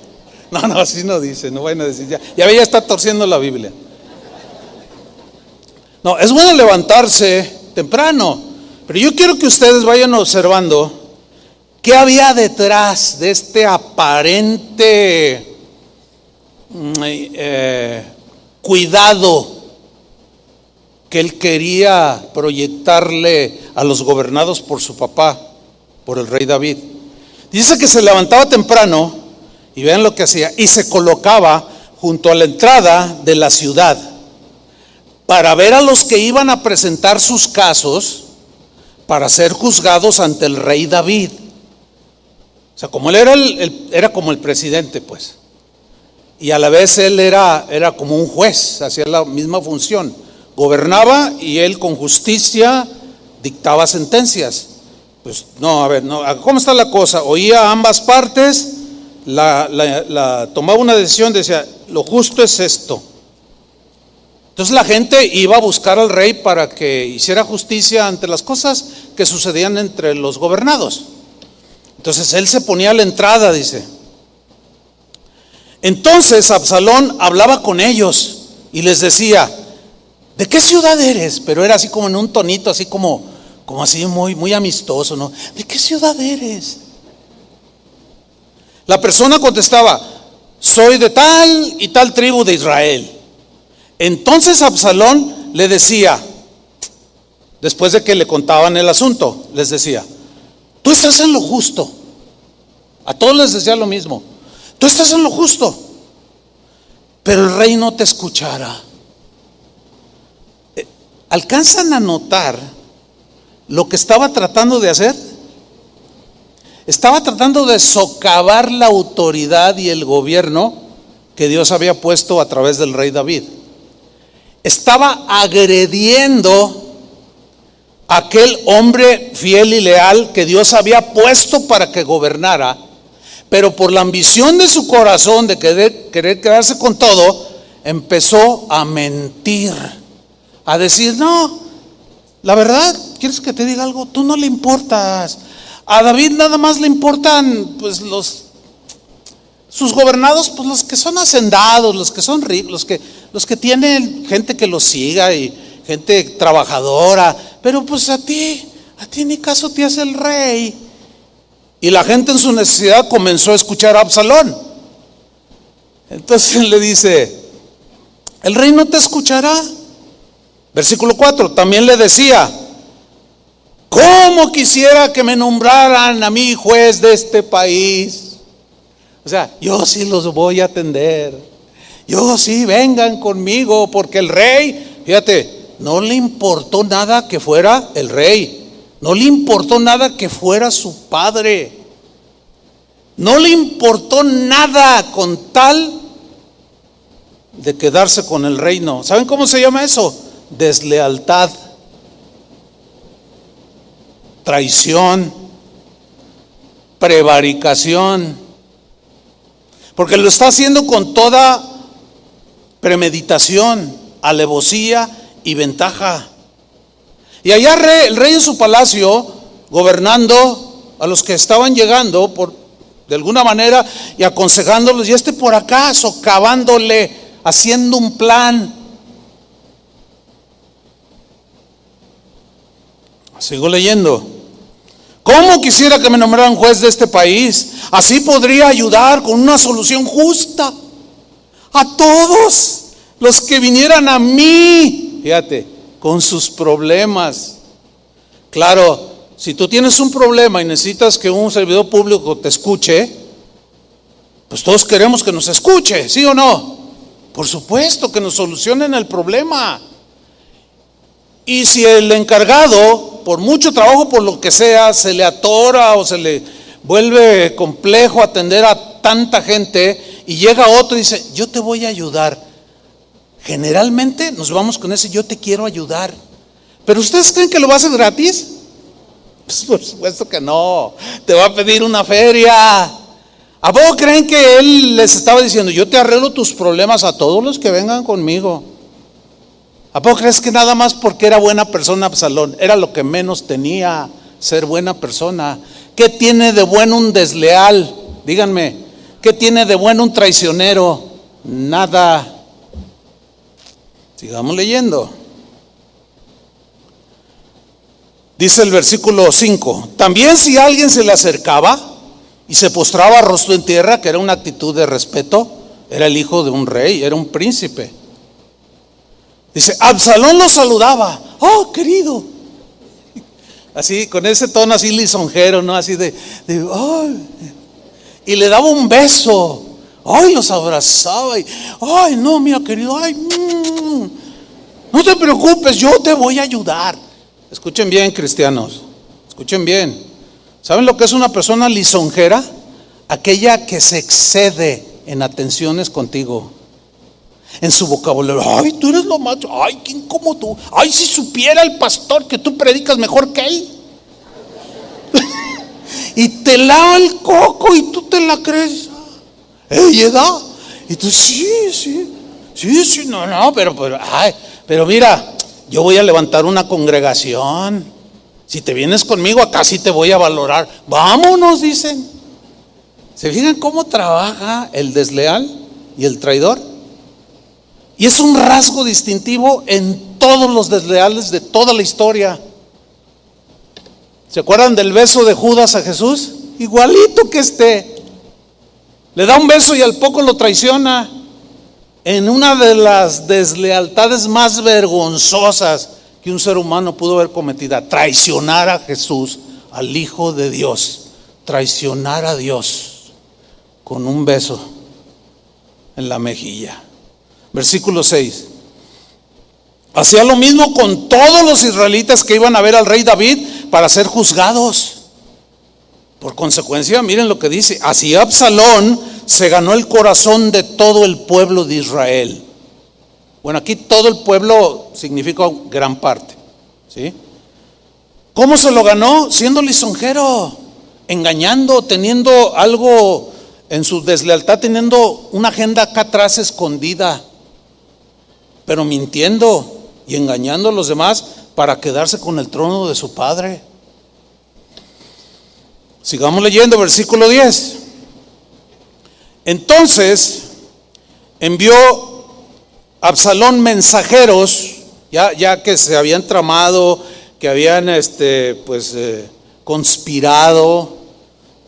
No, así no dice, no vayan a decir, ya está torciendo la Biblia. No, es bueno levantarse temprano, Pero yo quiero que ustedes vayan observando qué había detrás de este aparente cuidado que él quería proyectarle a los gobernados por su papá, por el rey David. Dice que se levantaba temprano, y vean lo que hacía, y se colocaba junto a la entrada de la ciudad para ver a los que iban a presentar sus casos para ser juzgados ante el rey David. O sea, como él era como el presidente, pues, y a la vez él era como un juez, hacía la misma función, gobernaba y él con justicia dictaba sentencias. Pues no, a ver, no, ¿cómo está la cosa? Oía ambas partes, tomaba una decisión, decía, lo justo es esto. Entonces la gente iba a buscar al rey para que hiciera justicia ante las cosas que sucedían entre los gobernados. Entonces él se ponía a la entrada, dice. Entonces Absalón hablaba con ellos y les decía, ¿de qué ciudad eres? Pero era así como en un tonito, así como así muy, muy amistoso, ¿no? ¿De qué ciudad eres? La persona contestaba, soy de tal y tal tribu de Israel. Entonces Absalón le decía, después de que le contaban el asunto, les decía, tú estás en lo justo. A todos les decía lo mismo, tú estás en lo justo, pero el rey no te escuchará. ¿Alcanzan a notar lo que estaba tratando de hacer? Estaba tratando de socavar la autoridad y el gobierno que Dios había puesto a través del rey David. Estaba agrediendo a aquel hombre fiel y leal que Dios había puesto para que gobernara, pero por la ambición de su corazón de querer quedarse con todo, empezó a mentir, a decir, no, la verdad, ¿quieres que te diga algo? Tú no le importas. A David nada más le importan pues sus gobernados, pues los que son hacendados, los que son ricos, los que tienen gente que los siga y gente trabajadora, pero pues a ti ni caso te hace el rey. Y la gente en su necesidad comenzó a escuchar a Absalón. Entonces le dice, el rey no te escuchará. Versículo 4, también le decía, ¿cómo quisiera que me nombraran a mí juez de este país? O sea, yo sí los voy a atender. Yo sí, vengan conmigo, porque el rey, fíjate, no le importó nada que fuera el rey. No le importó nada que fuera su padre. No le importó nada con tal de quedarse con el reino. ¿Saben cómo se llama eso? Deslealtad, traición, prevaricación, porque lo está haciendo con toda premeditación, alevosía y ventaja. Y allá el rey en su palacio, gobernando a los que estaban llegando de alguna manera y aconsejándolos, y por acá socavándole, haciendo un plan. Sigo leyendo. ¿Cómo quisiera que me nombraran juez de este país? Así podría ayudar con una solución justa a todos los que vinieran a mí, fíjate, con sus problemas. Claro, si tú tienes un problema y necesitas que un servidor público te escuche, pues todos queremos que nos escuche, ¿sí o no? Por supuesto, que nos solucionen el problema. Y si el encargado, por mucho trabajo, por lo que sea, se le atora o se le vuelve complejo atender a tanta gente, y llega otro y dice, yo te voy a ayudar. Generalmente nos vamos con ese, yo te quiero ayudar. ¿Pero ustedes creen que lo va a hacer gratis? Pues por supuesto que no. Te va a pedir una feria. ¿A poco creen que él les estaba diciendo, yo te arreglo tus problemas a todos los que vengan conmigo? ¿A poco crees que nada más porque era buena persona Absalón? Era lo que menos tenía, ser buena persona. ¿Qué tiene de bueno un desleal? Díganme, ¿qué tiene de bueno un traicionero? Nada. Sigamos leyendo. Dice el versículo 5: también si alguien se le acercaba y se postraba rostro en tierra, que era una actitud de respeto, era el hijo de un rey, era un príncipe. Dice, Absalón lo saludaba, oh querido, así con ese tono así lisonjero, ¿no? Así de ay, y le daba un beso, ay, los abrazaba y, ay, no, mira querido, ay, no te preocupes, yo te voy a ayudar. Escuchen bien, cristianos, escuchen bien. ¿Saben lo que es una persona lisonjera? Aquella que se excede en atenciones contigo, en su vocabulario. Ay, tú eres lo más, ay, ¿quién como tú? Ay, si supiera el pastor que tú predicas mejor que él. Y te lava el coco y tú te la crees. ¿Edad? Y tú, sí, no, pero mira, yo voy a levantar una congregación. Si te vienes conmigo, acá sí te voy a valorar. Vámonos, dicen. ¿Se fijan cómo trabaja el desleal y el traidor? Y es un rasgo distintivo en todos los desleales de toda la historia. ¿Se acuerdan del beso de Judas a Jesús? Igualito que le da un beso y al poco lo traiciona. En una de las deslealtades más vergonzosas que un ser humano pudo haber cometido, traicionar a Jesús, al Hijo de Dios, traicionar a Dios con un beso en la mejilla. Versículo 6. Hacía lo mismo con todos los israelitas que iban a ver al rey David para ser juzgados. Por consecuencia, miren lo que dice: así Absalón se ganó el corazón de todo el pueblo de Israel. Bueno, aquí todo el pueblo significa gran parte, ¿sí? ¿Cómo se lo ganó? Siendo lisonjero, engañando, teniendo algo en su deslealtad, teniendo una agenda acá atrás escondida, pero mintiendo y engañando a los demás para quedarse con el trono de su padre. Sigamos leyendo, versículo 10. Entonces envió Absalón mensajeros, ya que se habían tramado, que habían conspirado,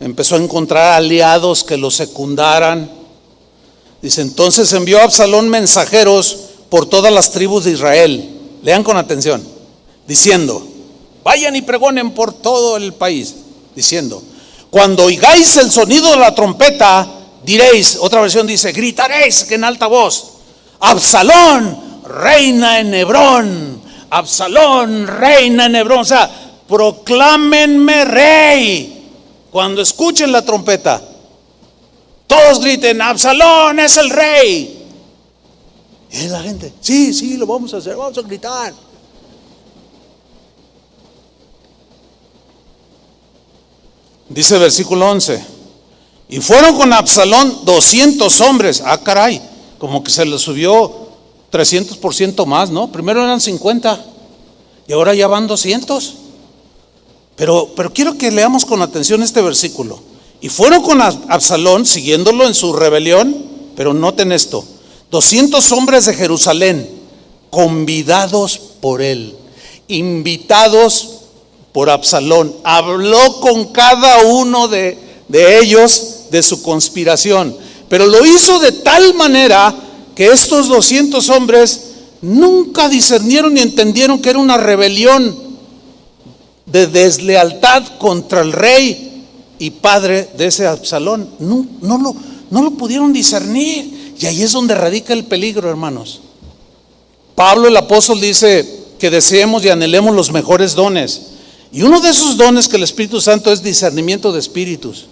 empezó a encontrar aliados que lo secundaran. Dice, entonces envió Absalón mensajeros por todas las tribus de Israel. Lean con atención, diciendo, vayan y pregonen por todo el país, diciendo, cuando oigáis el sonido de la trompeta, diréis, otra versión dice, gritaréis en alta voz, Absalón reina en Hebrón, Absalón reina en Hebrón. O sea, proclámenme rey. Cuando escuchen la trompeta, todos griten, Absalón es el rey. Y la gente, sí, lo vamos a hacer, vamos a gritar. Dice el versículo 11, y fueron con Absalón 200 hombres. Ah, caray, como que se le subió 300% más, ¿no? Primero eran 50 y ahora ya van 200. Pero quiero que leamos con atención este versículo. Y fueron con Absalón, siguiéndolo en su rebelión, pero noten esto, 200 hombres de Jerusalén, convidados por él, invitados por Absalón. Habló con cada uno de ellos de su conspiración, pero lo hizo de tal manera que estos 200 hombres nunca discernieron ni entendieron que era una rebelión de deslealtad contra el rey y padre de ese Absalón. No lo pudieron discernir, y ahí es donde radica el peligro, hermanos. Pablo el apóstol dice que deseemos y anhelemos los mejores dones, y uno de esos dones que el Espíritu Santo es discernimiento de espíritus.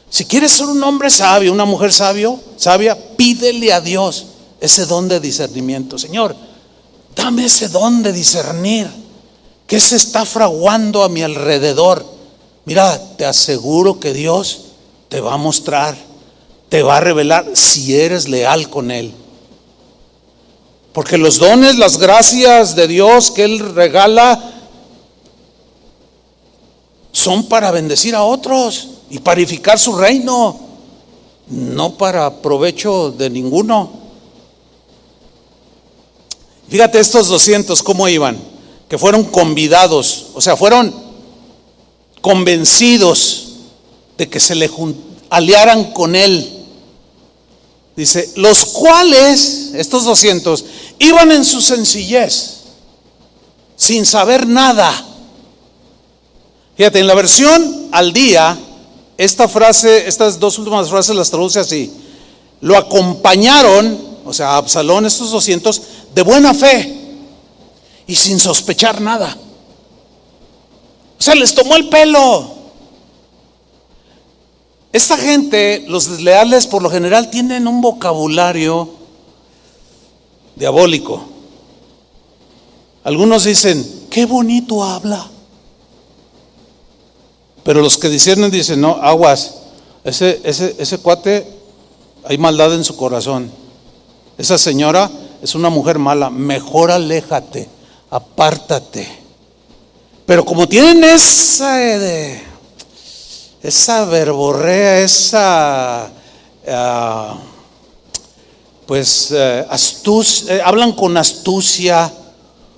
Si quieres ser un hombre sabio, una mujer sabia, pídele a Dios ese don de discernimiento. Señor, dame ese don de discernir qué se está fraguando a mi alrededor. Mira, te aseguro que Dios te va a mostrar, te va a revelar si eres leal con Él. Porque los dones, las gracias de Dios que Él regala son para bendecir a otros y para edificar su reino, no para provecho de ninguno. Fíjate estos 200 cómo iban. que fueron convidados, o sea, fueron convencidos de que se le aliaran con él. Dice, los cuales, estos 200, iban en su sencillez, sin saber nada. Fíjate, en la versión al día, esta frase, estas dos últimas frases las traduce así: lo acompañaron, o sea, a Absalón, estos 200, de buena fe y sin sospechar nada. O sea, les tomó el pelo. Esta gente, los desleales, por lo general tienen un vocabulario diabólico. Algunos dicen, qué bonito habla. Pero los que disciernen dicen, no, aguas, ese cuate, hay maldad en su corazón. Esa señora es una mujer mala, mejor aléjate, apártate. Pero como tienen esa verborrea, astucia, hablan con astucia,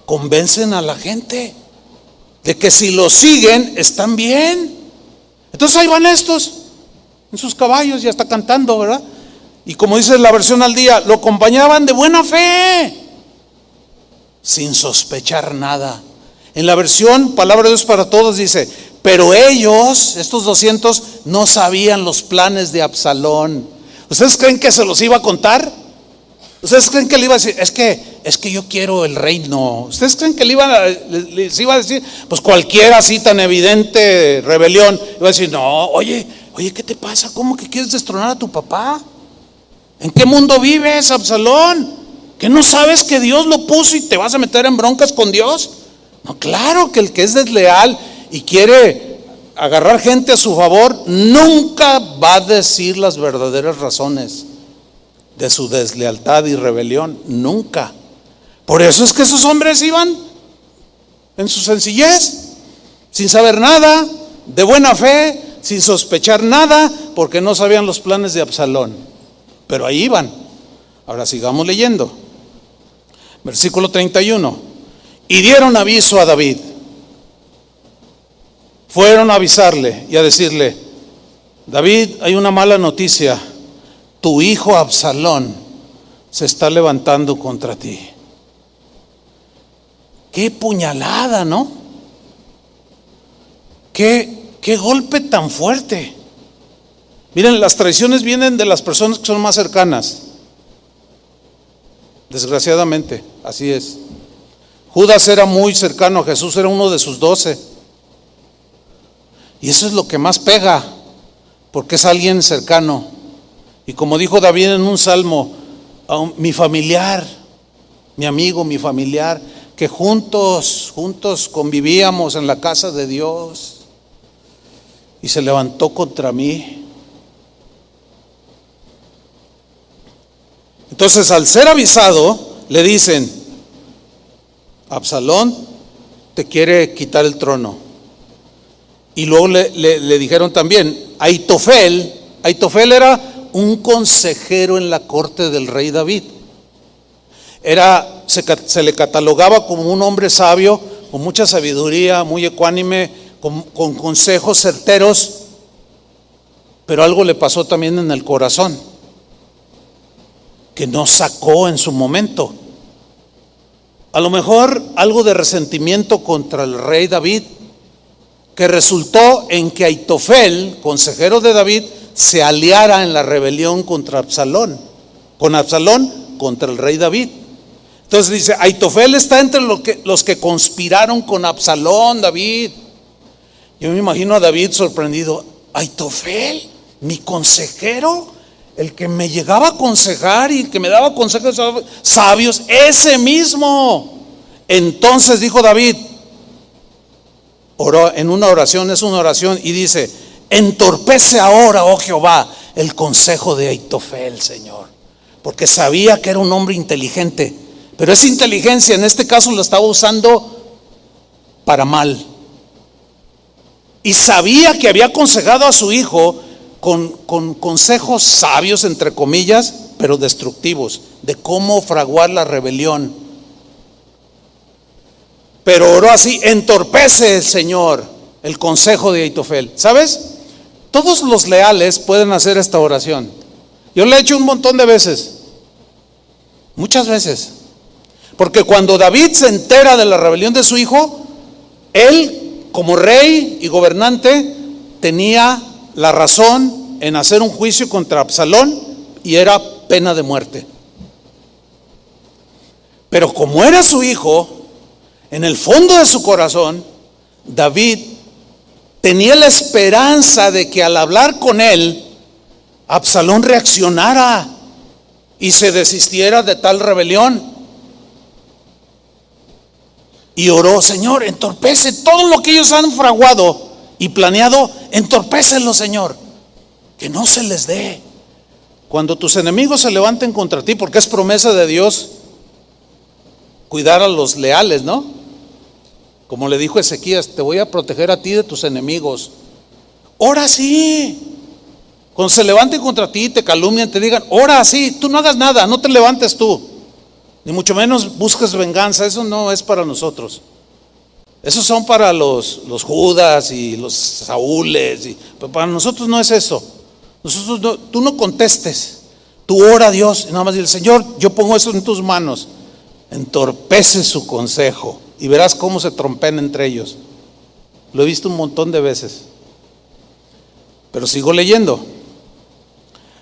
convencen a la gente de que si lo siguen están bien. Entonces ahí van estos en sus caballos, ya está cantando, ¿verdad? Y como dice la versión al día, lo acompañaban de buena fe, sin sospechar nada. En la versión Palabra de Dios para Todos dice, pero ellos, estos 200, no sabían los planes de Absalón. ¿Ustedes creen que se los iba a contar? ¿Ustedes creen que le iba a decir, es que yo quiero el reino? ¿Ustedes creen que les iba a decir, pues cualquiera así tan evidente rebelión, iba a decir, no, oye, ¿qué te pasa? ¿Cómo que quieres destronar a tu papá? ¿En qué mundo vives, Absalón? ¿Que no sabes que Dios lo puso y te vas a meter en broncas con Dios? No, claro que el que es desleal y quiere agarrar gente a su favor, nunca va a decir las verdaderas razones de su deslealtad y rebelión, nunca. Por eso es que esos hombres iban en su sencillez, sin saber nada, de buena fe, sin sospechar nada, porque no sabían los planes de Absalón. Pero ahí iban. Ahora sigamos leyendo. Versículo 31. Y dieron aviso a David. Fueron a avisarle y a decirle, David, hay una mala noticia. Tu hijo Absalón se está levantando contra ti. Qué puñalada, ¿no? Qué golpe tan fuerte. Miren, las traiciones vienen de las personas que son más cercanas. Desgraciadamente, así es. Judas era muy cercano a Jesús, era uno de sus 12. Y eso es lo que más pega, porque es alguien cercano. Y como dijo David en un salmo, mi familiar, mi amigo, mi familiar, que juntos convivíamos en la casa de Dios, y se levantó contra mí. Entonces, al ser avisado, le dicen, Absalón te quiere quitar el trono. Y luego le dijeron también, Aitofel era un consejero en la corte del rey David. Se le catalogaba como un hombre sabio, con mucha sabiduría, muy ecuánime, con consejos certeros, pero algo le pasó también en el corazón, que no sacó en su momento. A lo mejor algo de resentimiento contra el rey David, que resultó en que Aitofel, consejero de David, se aliara en la rebelión contra Absalón, contra el rey David. Entonces dice, Aitofel está entre los que conspiraron con Absalón, David. Yo me imagino a David sorprendido, Aitofel, mi consejero, el que me llegaba a aconsejar y el que me daba consejos sabios, ese mismo. Entonces dijo David, oró en una oración, es una oración, y dice, entorpece ahora, oh Jehová, el consejo de Aitofel, Señor, porque sabía que era un hombre inteligente, pero esa inteligencia en este caso la estaba usando para mal, y sabía que había aconsejado a su hijo con consejos sabios, entre comillas, pero destructivos, de cómo fraguar la rebelión. Pero oró así: entorpece, Señor, el consejo de Ahitofel. ¿Sabes? Todos los leales pueden hacer esta oración. Yo la he hecho un montón de veces, muchas veces. Porque cuando David se entera de la rebelión de su hijo, él, como rey y gobernante, tenía la razón en hacer un juicio contra Absalón y era pena de muerte. Pero como era su hijo, en el fondo de su corazón, David tenía la esperanza de que al hablar con él, Absalón reaccionara y se desistiera de tal rebelión. Y oró: Señor, entorpece todo lo que ellos han fraguado y planeado, entorpécelo, Señor, que no se les dé. Cuando tus enemigos se levanten contra ti, porque es promesa de Dios cuidar a los leales, ¿no? Como le dijo Ezequías: te voy a proteger a ti de tus enemigos. Ora así. Cuando se levanten contra ti, te calumnian, te digan: ora así, tú no hagas nada, no te levantes tú, ni mucho menos busques venganza. Eso no es para nosotros. Esos son para los Judas y los Saúles, pero para nosotros no es eso. Nosotros no, tú no contestes, tú ora a Dios y nada más dile: Señor, yo pongo eso en tus manos, entorpece su consejo y verás cómo se trompean entre ellos. Lo he visto un montón de veces. Pero sigo leyendo.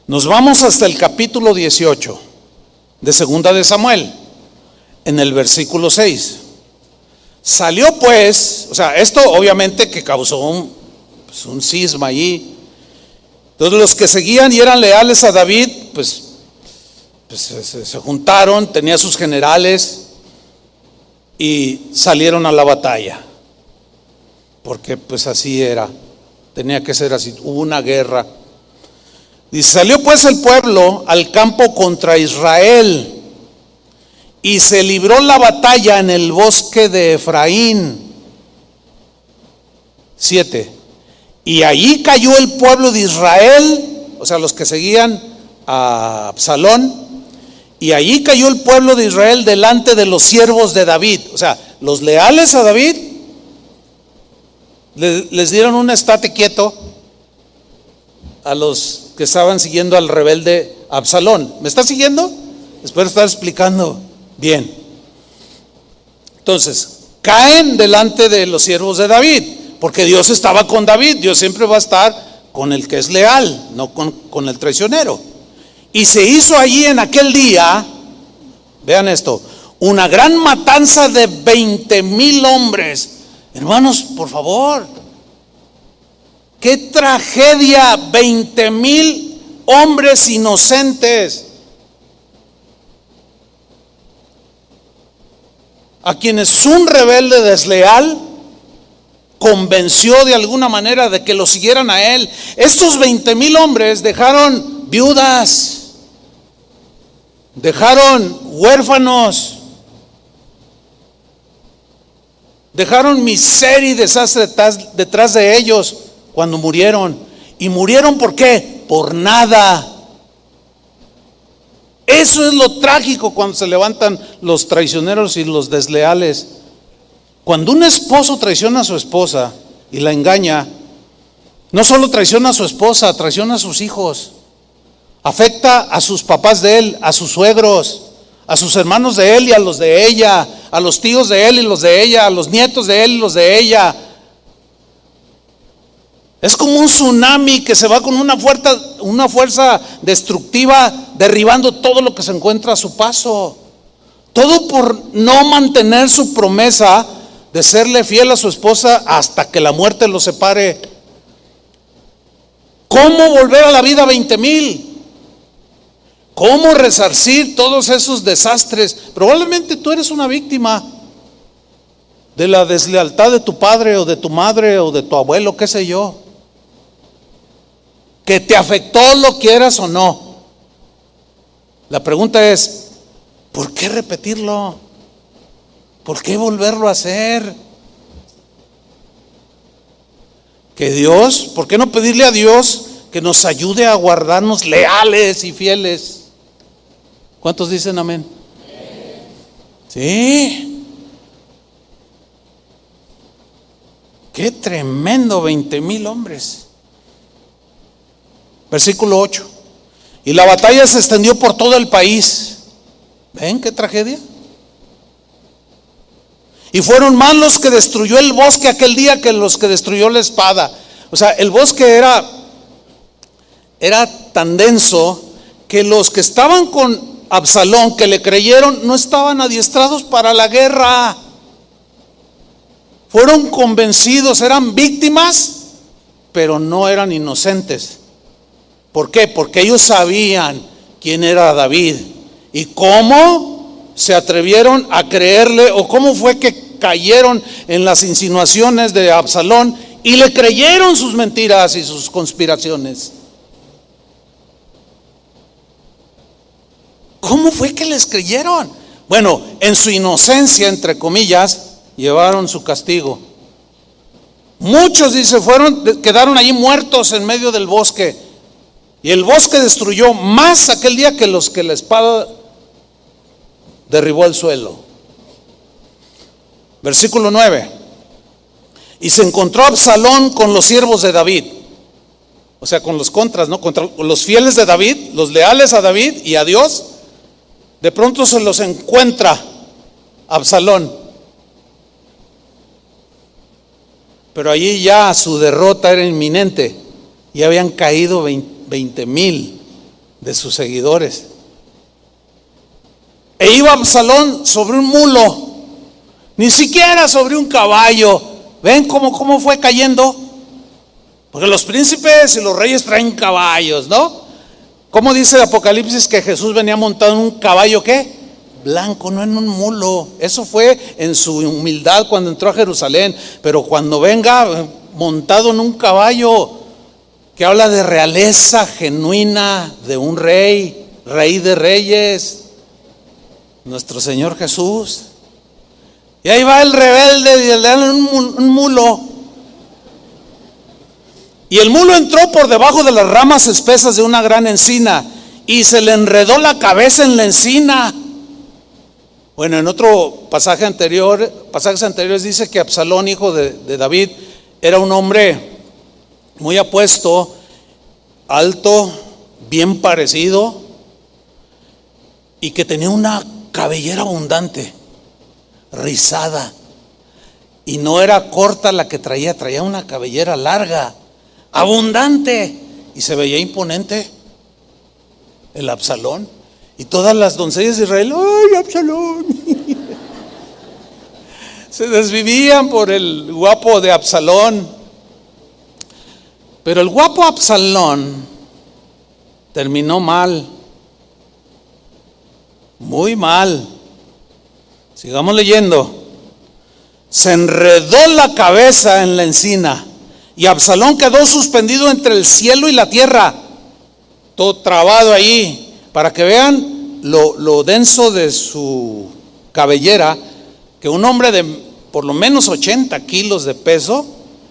Nos vamos hasta el capítulo 18 de Segunda de Samuel, en el versículo 6. Salió pues, o sea, esto obviamente que causó un cisma allí. Entonces los que seguían y eran leales a David, pues se juntaron, tenía sus generales y salieron a la batalla. Porque pues así era, tenía que ser así, hubo una guerra. Dice: salió pues el pueblo al campo contra Israel y se libró la batalla en el bosque de Efraín. 7. Y allí cayó el pueblo de Israel, o sea, los que seguían a Absalón, y allí cayó el pueblo de Israel delante de los siervos de David. O sea, los leales a David les dieron un estate quieto a los que estaban siguiendo al rebelde Absalón. ¿Me está siguiendo? Espero estar explicando bien. Entonces, caen delante de los siervos de David, porque Dios estaba con David. Dios siempre va a estar con el que es leal, no con el traicionero. Y se hizo allí en aquel día, vean esto, una gran matanza de 20,000 hombres. Hermanos, por favor, qué tragedia, 20,000 hombres inocentes, a quienes un rebelde desleal convenció de alguna manera de que lo siguieran a él. Estos 20,000 hombres dejaron viudas, dejaron huérfanos, dejaron miseria y desastre detrás de ellos cuando murieron. ¿Y murieron por qué? Por nada. Eso es lo trágico cuando se levantan los traicioneros y los desleales. Cuando un esposo traiciona a su esposa y la engaña, no solo traiciona a su esposa, traiciona a sus hijos. Afecta a sus papás de él, a sus suegros, a sus hermanos de él y a los de ella, a los tíos de él y los de ella, a los nietos de él y los de ella. Es como un tsunami que se va con una fuerza destructiva, derribando todo lo que se encuentra a su paso. Todo por no mantener su promesa de serle fiel a su esposa hasta que la muerte los separe. ¿Cómo volver a la vida 20,000? ¿Cómo resarcir todos esos desastres? Probablemente tú eres una víctima de la deslealtad de tu padre o de tu madre o de tu abuelo, qué sé yo, que te afectó, lo quieras o no. La pregunta es: ¿por qué repetirlo? ¿Por qué volverlo a hacer? Que Dios, ¿por qué no pedirle a Dios que nos ayude a guardarnos leales y fieles? ¿Cuántos dicen amén? Sí. Qué tremendo, 20,000 hombres. Versículo 8. Y la batalla se extendió por todo el país. ¿Ven qué tragedia? Y fueron más los que destruyó el bosque aquel día que los que destruyó la espada. O sea, el bosque era tan denso que los que estaban con Absalón, que le creyeron, no estaban adiestrados para la guerra. Fueron convencidos, eran víctimas, pero no eran inocentes. ¿Por qué? Porque ellos sabían quién era David y cómo se atrevieron a creerle, o cómo fue que cayeron en las insinuaciones de Absalón y le creyeron sus mentiras y sus conspiraciones. ¿Cómo fue que les creyeron? Bueno, en su inocencia, entre comillas, llevaron su castigo. Muchos, dice, quedaron allí muertos en medio del bosque. Y el bosque destruyó más aquel día que los que la espada derribó al suelo. Versículo 9. Y se encontró Absalón con los siervos de David. O sea, con los contras, ¿no? Contra los fieles de David, los leales a David y a Dios. De pronto se los encuentra Absalón. Pero allí ya su derrota era inminente. Ya habían caído 20,000 de sus seguidores. E iba Absalón sobre un mulo, ni siquiera sobre un caballo. ¿Ven cómo fue cayendo? Porque los príncipes y los reyes traen caballos, ¿no? ¿Cómo dice el Apocalipsis que Jesús venía montado en un caballo qué? Blanco, no en un mulo. Eso fue en su humildad cuando entró a Jerusalén. Pero cuando venga montado en un caballo, que habla de realeza genuina, de un rey, rey de reyes, nuestro Señor Jesús. Y ahí va el rebelde y le dan un mulo. Y el mulo entró por debajo de las ramas espesas de una gran encina y se le enredó la cabeza en la encina. Bueno, en otro pasajes anteriores dice que Absalón, hijo de David, era un hombre muy apuesto, alto, bien parecido, y que tenía una cabellera abundante, rizada, y no era corta la que traía una cabellera larga, abundante, y se veía imponente el Absalón. Y todas las doncellas de Israel, ¡ay, Absalón! Se desvivían por el guapo de Absalón. Pero el guapo Absalón terminó mal, muy mal. Sigamos leyendo. Se enredó la cabeza en la encina y Absalón quedó suspendido entre el cielo y la tierra, todo trabado ahí. Para que vean lo denso de su cabellera, que un hombre de por lo menos 80 kilos de peso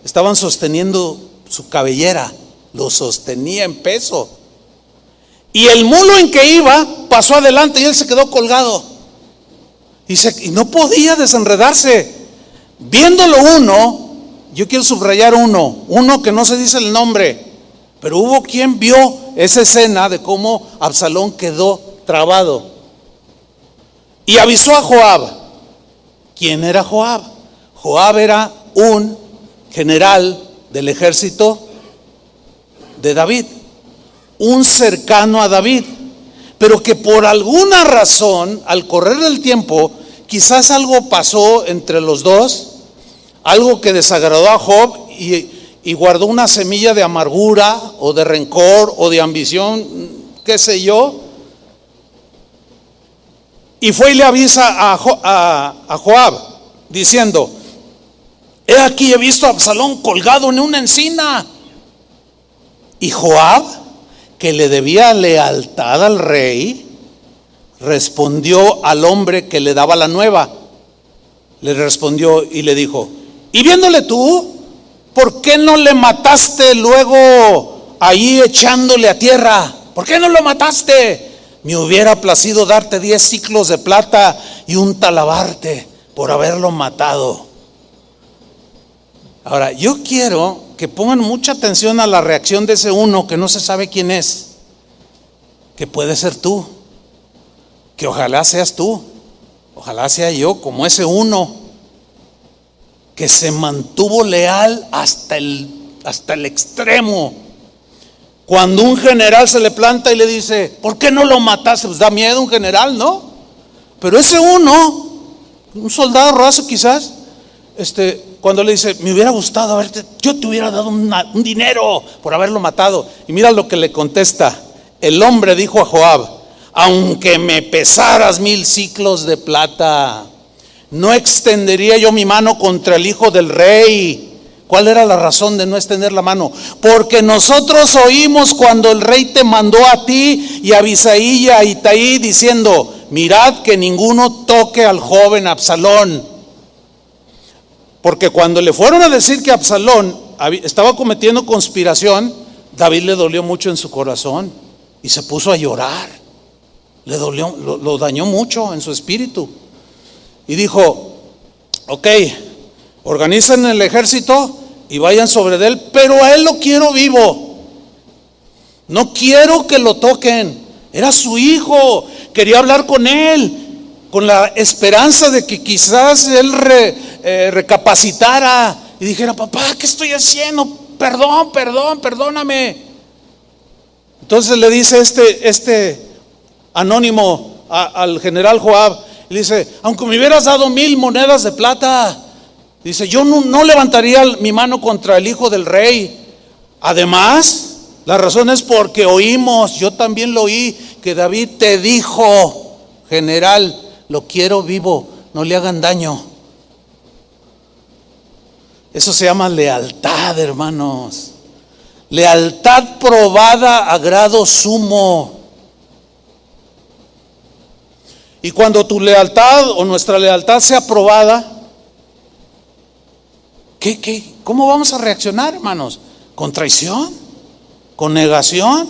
estaban sosteniendo su cabellera, lo sostenía en peso. Y el mulo en que iba pasó adelante y él se quedó colgado. Y no podía desenredarse. Viéndolo uno, yo quiero subrayar uno que no se dice el nombre, pero hubo quien vio esa escena de cómo Absalón quedó trabado. Y avisó a Joab. ¿Quién era Joab? Joab era un general del ejército de David, un cercano a David, pero que por alguna razón, al correr del tiempo, quizás algo pasó entre los dos, algo que desagradó a Joab y guardó una semilla de amargura o de rencor o de ambición, qué sé yo, y fue y le avisa a Joab diciendo: he aquí, he visto a Absalón colgado en una encina. Y Joab, que le debía lealtad al rey, respondió al hombre que le daba la nueva. Le respondió y le dijo: y viéndole tú, ¿por qué no le mataste luego ahí echándole a tierra? ¿Por qué no lo mataste? Me hubiera placido darte 10 siclos de plata y un talabarte por haberlo matado. Ahora, yo quiero que pongan mucha atención a la reacción de ese uno que no se sabe quién es, que puede ser tú, que ojalá seas tú, ojalá sea yo, como ese uno que se mantuvo leal hasta el extremo. Cuando un general se le planta y le dice, ¿por qué no lo mataste? Pues da miedo un general, ¿no? Pero ese uno, un soldado raso quizás, cuando le dice, me hubiera gustado yo te hubiera dado un dinero por haberlo matado. Y mira lo que le contesta. El hombre dijo a Joab, aunque me pesaras 1000 siclos de plata, no extendería yo mi mano contra el hijo del rey. ¿Cuál era la razón de no extender la mano? Porque nosotros oímos cuando el rey te mandó a ti y a Abisai y a Itaí diciendo, mirad que ninguno toque al joven Absalón. Porque cuando le fueron a decir que Absalón estaba cometiendo conspiración, David le dolió mucho en su corazón y se puso a llorar. Le dolió, lo dañó mucho en su espíritu. Y dijo, ok, organicen el ejército y vayan sobre él, pero a él lo quiero vivo. No quiero que lo toquen. Era su hijo, quería hablar con él, con la esperanza de que quizás él recapacitara y dijera, papá, ¿qué estoy haciendo? Perdóname. Entonces le dice este anónimo al general Joab, le dice, aunque me hubieras dado 1000 monedas de plata, dice, yo no levantaría mi mano contra el hijo del rey. Además, la razón es porque oímos, yo también lo oí, que David te dijo, general, lo quiero vivo, no le hagan daño. Eso se llama lealtad, hermanos. Lealtad probada a grado sumo. Y cuando tu lealtad o nuestra lealtad sea probada, ¿cómo vamos a reaccionar, hermanos? ¿Con traición? ¿Con negación?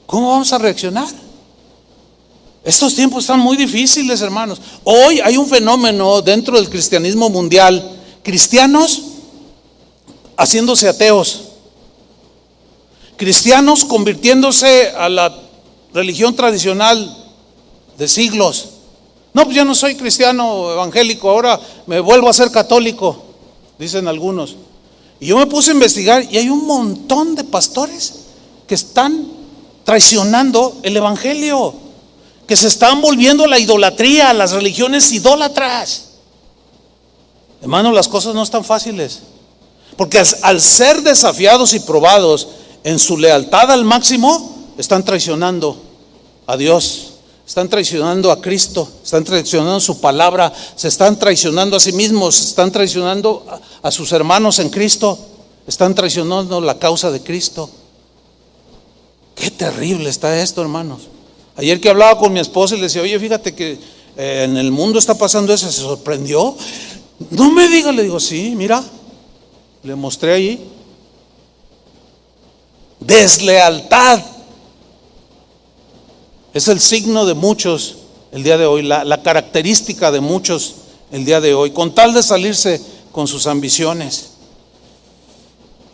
¿Cómo vamos a reaccionar? Estos tiempos están muy difíciles, hermanos. Hoy hay un fenómeno dentro del cristianismo mundial. Cristianos haciéndose ateos. Cristianos convirtiéndose a la religión tradicional de siglos. No, pues yo no soy cristiano evangélico, ahora me vuelvo a ser católico, dicen algunos. Y yo me puse a investigar y hay un montón de pastores que están traicionando el evangelio, que se están volviendo a la idolatría, a las religiones idólatras. Hermano, las cosas no están fáciles, porque al ser desafiados y probados en su lealtad al máximo, están traicionando a Dios. Están traicionando a Cristo, están traicionando su palabra, se están traicionando a sí mismos, están traicionando a sus hermanos en Cristo, están traicionando la causa de Cristo. Qué terrible está esto, hermanos. Ayer que hablaba con mi esposa y le decía, oye, fíjate que en el mundo está pasando eso, se sorprendió. No me diga, le digo, sí, mira, le mostré ahí. Deslealtad. Es el signo de muchos el día de hoy, la característica de muchos el día de hoy, con tal de salirse con sus ambiciones.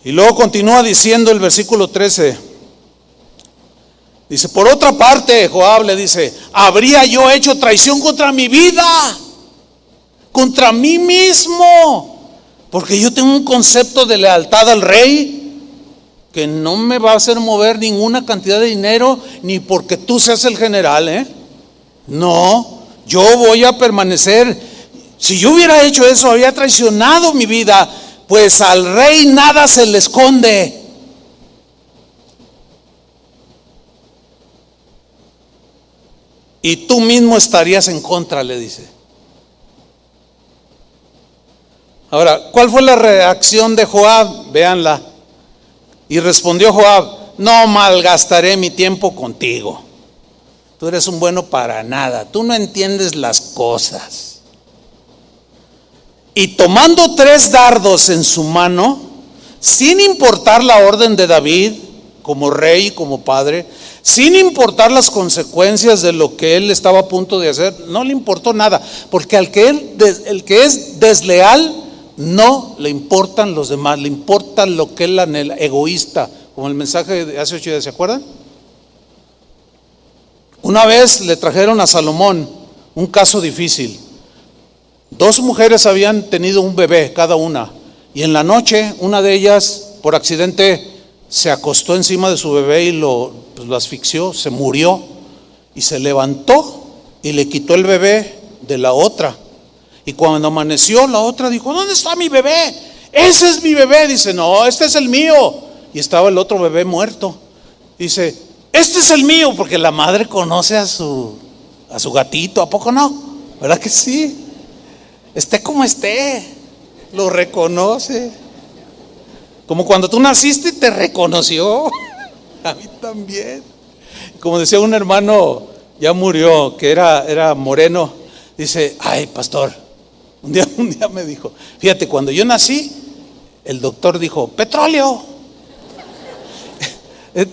Y luego continúa diciendo el versículo 13. Dice, por otra parte, Joab le dice, ¿habría yo hecho traición contra mi vida? Contra mí mismo. Porque yo tengo un concepto de lealtad al rey que no me va a hacer mover ninguna cantidad de dinero, ni porque tú seas el general, No, yo voy a permanecer. Si yo hubiera hecho eso, había traicionado mi vida, pues al rey nada se le esconde. Y tú mismo estarías en contra, le dice. Ahora, ¿cuál fue la reacción de Joab? Véanla. Y respondió Joab, no malgastaré mi tiempo contigo. Tú eres un bueno para nada, tú no entiendes las cosas. Y tomando 3 dardos en su mano, sin importar la orden de David, como rey y como padre, sin importar las consecuencias de lo que él estaba a punto de hacer, no le importó nada, porque el que es desleal No le importan los demás, le importa lo que él anhela, egoísta, como el mensaje de hace 8 días, ¿se acuerdan? Una vez le trajeron a Salomón un caso difícil. 2 mujeres habían tenido un bebé cada una, y en la noche una de ellas por accidente se acostó encima de su bebé y lo asfixió, se murió, y se levantó y le quitó el bebé de la otra. Y cuando amaneció, la otra dijo: ¿dónde está mi bebé? Ese es mi bebé. Dice: no, este es el mío. Y estaba el otro bebé muerto. Dice: este es el mío, porque la madre conoce a su gatito, ¿a poco no? ¿Verdad que sí? Esté como esté, lo reconoce. Como cuando tú naciste te reconoció. A mí también. Como decía un hermano, ya murió, que era moreno. Dice: ay, pastor, un día me dijo, fíjate, cuando yo nací, el doctor dijo: petróleo.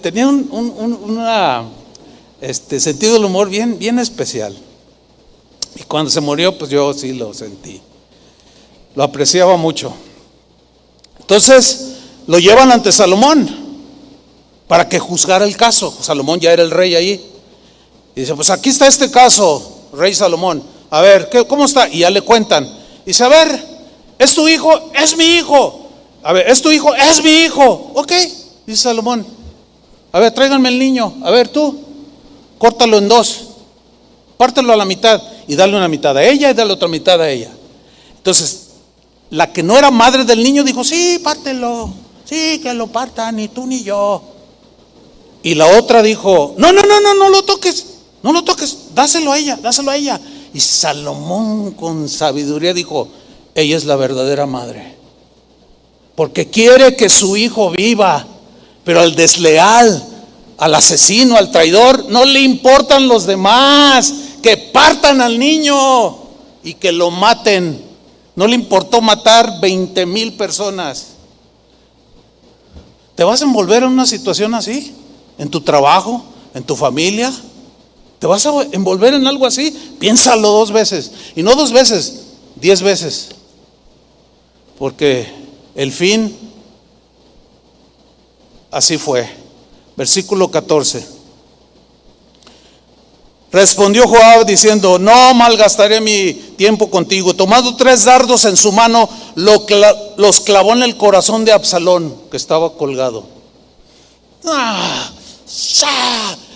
Tenía un sentido del humor bien especial. Y cuando se murió, pues yo sí lo sentí. Lo apreciaba mucho. Entonces lo llevan ante Salomón para que juzgara el caso. Salomón ya era el rey ahí. Y dice: pues aquí está este caso, rey Salomón. A ver, ¿cómo está? Y ya le cuentan. Dice: a ver, ¿es tu hijo? Es mi hijo. A ver, ¿es tu hijo? Es mi hijo. Ok, dice Salomón. A ver, tráiganme el niño. A ver, tú, córtalo en 2. Pártelo a la mitad y dale una mitad a ella y dale otra mitad a ella. Entonces, la que no era madre del niño dijo: sí, pártelo. Sí, que lo partan, ni tú ni yo. Y la otra dijo: no lo toques. No lo toques, dáselo a ella. Y Salomón con sabiduría dijo: ella es la verdadera madre, porque quiere que su hijo viva. Pero al desleal, al asesino, al traidor, no le importan los demás. Que partan al niño y que lo maten. No le importó matar 20,000 personas. ¿Te vas a envolver en una situación así? ¿En tu trabajo? ¿En tu familia? ¿Te vas a envolver en algo así? Piénsalo 2 veces. Y no 2 veces, 10 veces. Porque el fin así fue. Versículo 14. Respondió Joab diciendo: no malgastaré mi tiempo contigo. Tomando 3 dardos en su mano, los clavó en el corazón de Absalón, que estaba colgado.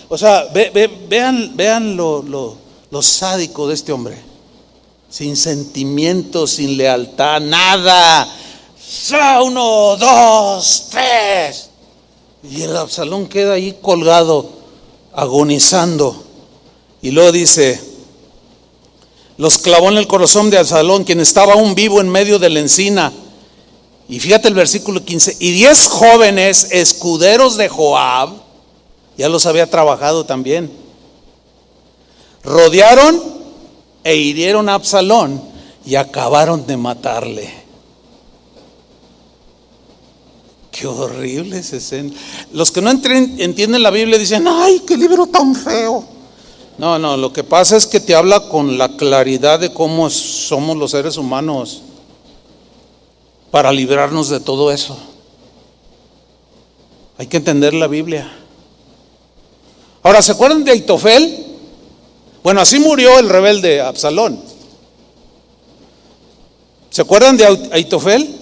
O sea, vean lo sádico de este hombre. Sin sentimientos, sin lealtad, nada. 1, 2, 3. Y el Absalón queda ahí colgado, agonizando. Y luego dice: los clavó en el corazón de Absalón, quien estaba aún vivo en medio de la encina. Y fíjate el versículo 15. Y 10 jóvenes escuderos de Joab, ya los había trabajado también, rodearon e hirieron a Absalón y acabaron de matarle. Qué horrible esa escena. Los que no entienden la Biblia dicen: ay, qué libro tan feo. No, lo que pasa es que te habla con la claridad de cómo somos los seres humanos para librarnos de todo eso. Hay que entender la Biblia. Ahora, ¿se acuerdan de Aitofel? Bueno, así murió el rebelde Absalón. ¿Se acuerdan de Aitofel?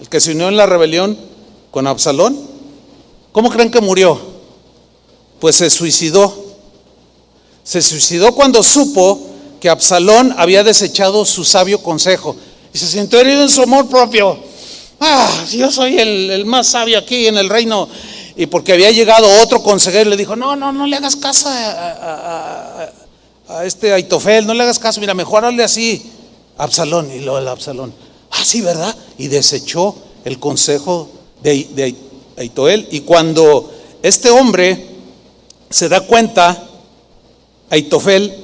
El que se unió en la rebelión con Absalón. ¿Cómo creen que murió? Pues se suicidó. Se suicidó cuando supo que Absalón había desechado su sabio consejo y se sintió herido en su amor propio. Yo soy el más sabio aquí en el reino. Y porque había llegado otro consejero y le dijo: no le hagas caso a este Aitofel, no le hagas caso, mira, mejor hazle así a Absalón. Y luego el Absalón: sí, ¿verdad? Y desechó el consejo de Aitofel. Y cuando este hombre se da cuenta, Aitofel,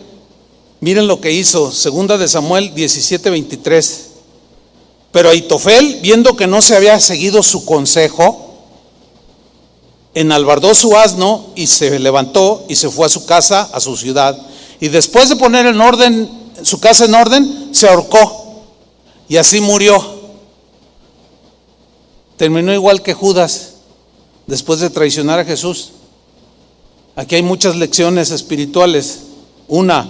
miren lo que hizo, 2 de Samuel 17:23. Pero Aitofel, viendo que no se había seguido su consejo, enalbardó su asno y se levantó y se fue a su casa, a su ciudad. Y después de poner en orden su casa en orden, se ahorcó y así murió. terminó igual que Judas después de traicionar a Jesús. Aquí hay muchas lecciones espirituales. Una,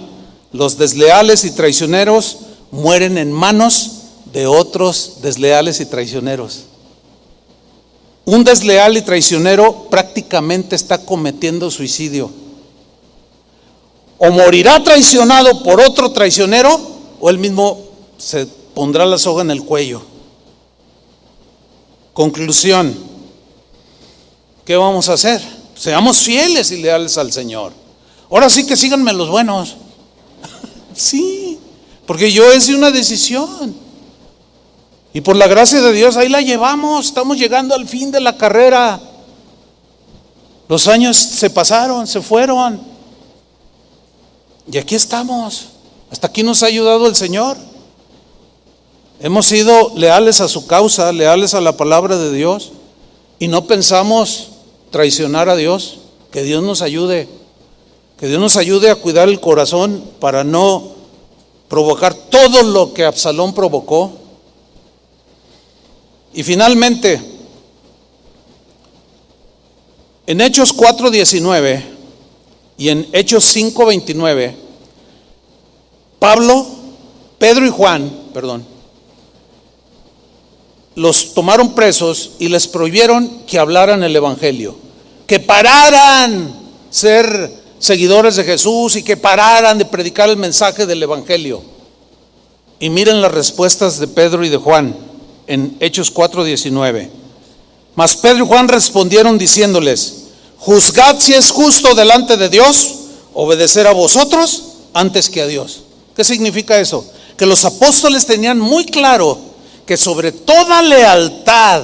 los desleales y traicioneros mueren en manos de otros desleales y traicioneros. Un desleal y traicionero prácticamente está cometiendo suicidio. O morirá traicionado por otro traicionero, o él mismo se pondrá la soga en el cuello. Conclusión, ¿qué vamos a hacer? Seamos fieles y leales al Señor. Ahora sí que síganme los buenos. Sí, porque yo hice una decisión. Y por la gracia de Dios ahí la llevamos. Estamos llegando al fin de la carrera. Los años se pasaron, se fueron. Y aquí estamos. Hasta aquí nos ha ayudado el Señor. Hemos sido leales a su causa, leales a la palabra de Dios. Y no pensamos traicionar a Dios. Que Dios nos ayude. Que Dios nos ayude a cuidar el corazón para no provocar todo lo que Absalón provocó. Y finalmente, en Hechos 4:19 y en Hechos 5:29, Pedro y Juan, los tomaron presos y les prohibieron que hablaran el evangelio, que pararan ser seguidores de Jesús y que pararan de predicar el mensaje del evangelio. Y miren las respuestas de Pedro y de Juan en Hechos 4:19. Mas Pedro y Juan respondieron diciéndoles: juzgad si es justo delante de Dios obedecer a vosotros antes que a Dios. ¿Qué significa eso? Que los apóstoles tenían muy claro que sobre toda lealtad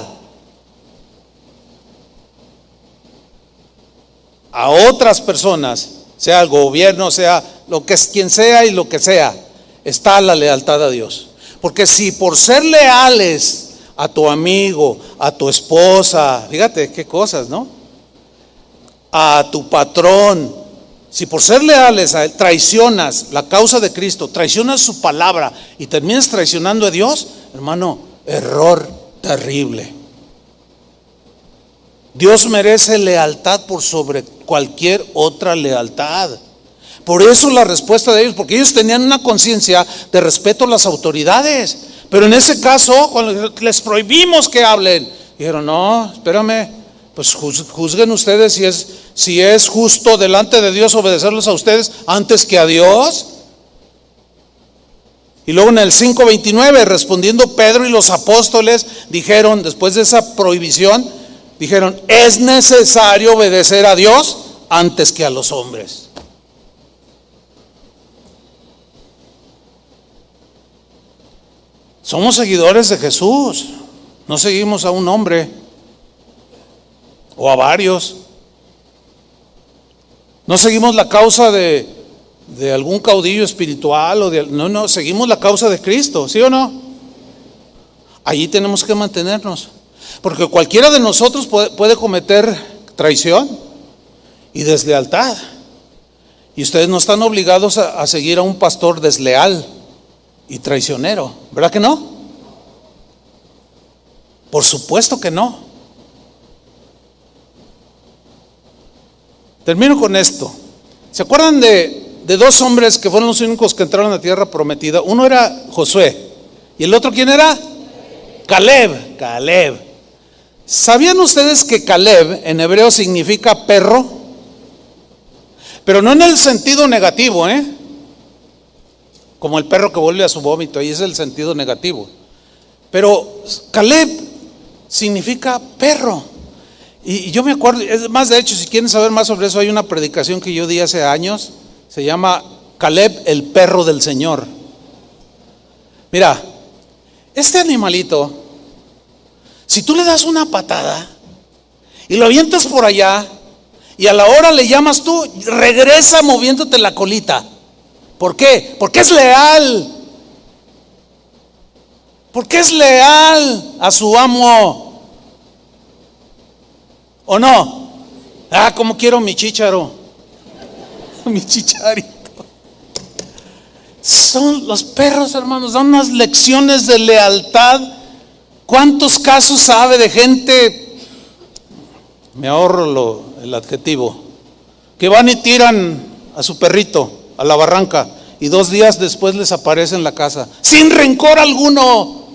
a otras personas, sea el gobierno, sea lo que es quien sea y lo que sea, está la lealtad a Dios. Porque si por ser leales a tu amigo, a tu esposa, fíjate qué cosas, ¿no? A tu patrón, si por ser leales a él traicionas la causa de Cristo, traicionas su palabra y terminas traicionando a Dios, hermano, error terrible. Dios merece lealtad por sobre cualquier otra lealtad. Por eso la respuesta de ellos, porque ellos tenían una conciencia de respeto a las autoridades. Pero en ese caso, cuando les prohibimos que hablen, dijeron: no, espérame, pues juzguen ustedes si es justo delante de Dios obedecerlos a ustedes antes que a Dios. Y luego en el 5:29, respondiendo Pedro y los apóstoles, dijeron, después de esa prohibición, dijeron: es necesario obedecer a Dios antes que a los hombres. Somos seguidores de Jesús, no seguimos a un hombre o a varios. No seguimos la causa de algún caudillo espiritual no, seguimos la causa de Cristo, ¿sí o no? Allí tenemos que mantenernos, porque cualquiera de nosotros puede cometer traición y deslealtad, y ustedes no están obligados a seguir a un pastor desleal y traicionero, ¿verdad que no? Por supuesto que no. Termino con esto. ¿Se acuerdan de dos hombres que fueron los únicos que entraron a la tierra prometida? Uno era Josué y el otro, ¿quién era? Caleb. ¿Sabían ustedes que Caleb en hebreo significa perro? Pero no en el sentido negativo, como el perro que vuelve a su vómito, ahí es el sentido negativo. Pero Caleb significa perro. Y yo me acuerdo, es más, de hecho, si quieren saber más sobre eso, hay una predicación que yo di hace años, se llama Caleb, el perro del Señor. Mira, este animalito, si tú le das una patada y lo avientas por allá y a la hora le llamas tú, regresa moviéndote la colita. ¿Por qué? Porque es leal. Porque es leal a su amo. ¿O no? Como quiero mi chícharo. Mi chicharito. Son los perros, hermanos, dan unas lecciones de lealtad ¿Cuántos casos sabe de gente, me ahorro el adjetivo, que van y tiran a su perrito a la barranca y 2 días después les aparece en la casa, sin rencor alguno,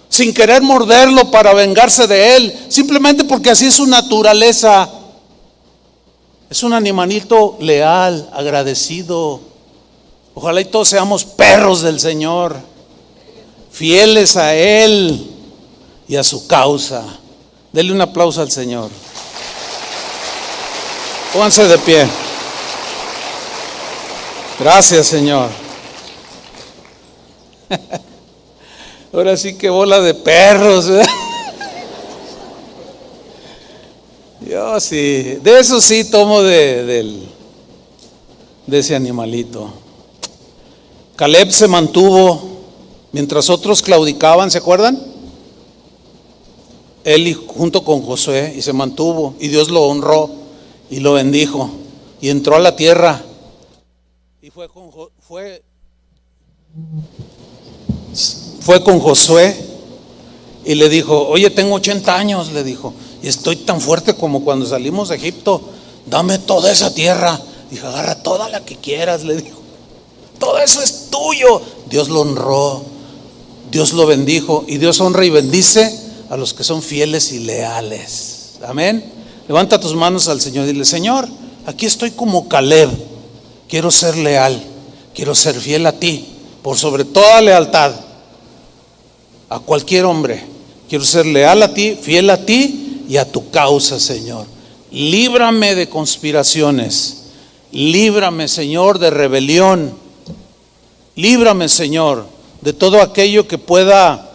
sin querer morderlo para vengarse de él, simplemente porque así es su naturaleza? Es un animalito leal, agradecido. Ojalá y todos seamos perros del Señor, fieles a Él y a su causa. Denle un aplauso al Señor. Pónganse de pie. Gracias, Señor. Ahora sí que bola de perros, ¿verdad? Yo sí, de eso sí tomo de ese animalito. Caleb se mantuvo mientras otros claudicaban, ¿se acuerdan? Él junto con Josué, y se mantuvo, y Dios lo honró y lo bendijo, y entró a la tierra. Y fue con Josué y le dijo: oye, tengo 80 años, le dijo, y estoy tan fuerte como cuando salimos de Egipto. Dame toda esa tierra. Dijo: agarra toda la que quieras, le dijo. Todo eso es tuyo. Dios lo honró, Dios lo bendijo, y Dios honra y bendice a los que son fieles y leales. Amén. Levanta tus manos al Señor y dile: Señor, aquí estoy como Caleb. Quiero ser leal, quiero ser fiel a ti, por sobre toda lealtad a cualquier hombre. Quiero ser leal a ti, fiel a ti y a tu causa, Señor. Líbrame de conspiraciones. Líbrame, Señor, de rebelión. Líbrame, Señor, de todo aquello que pueda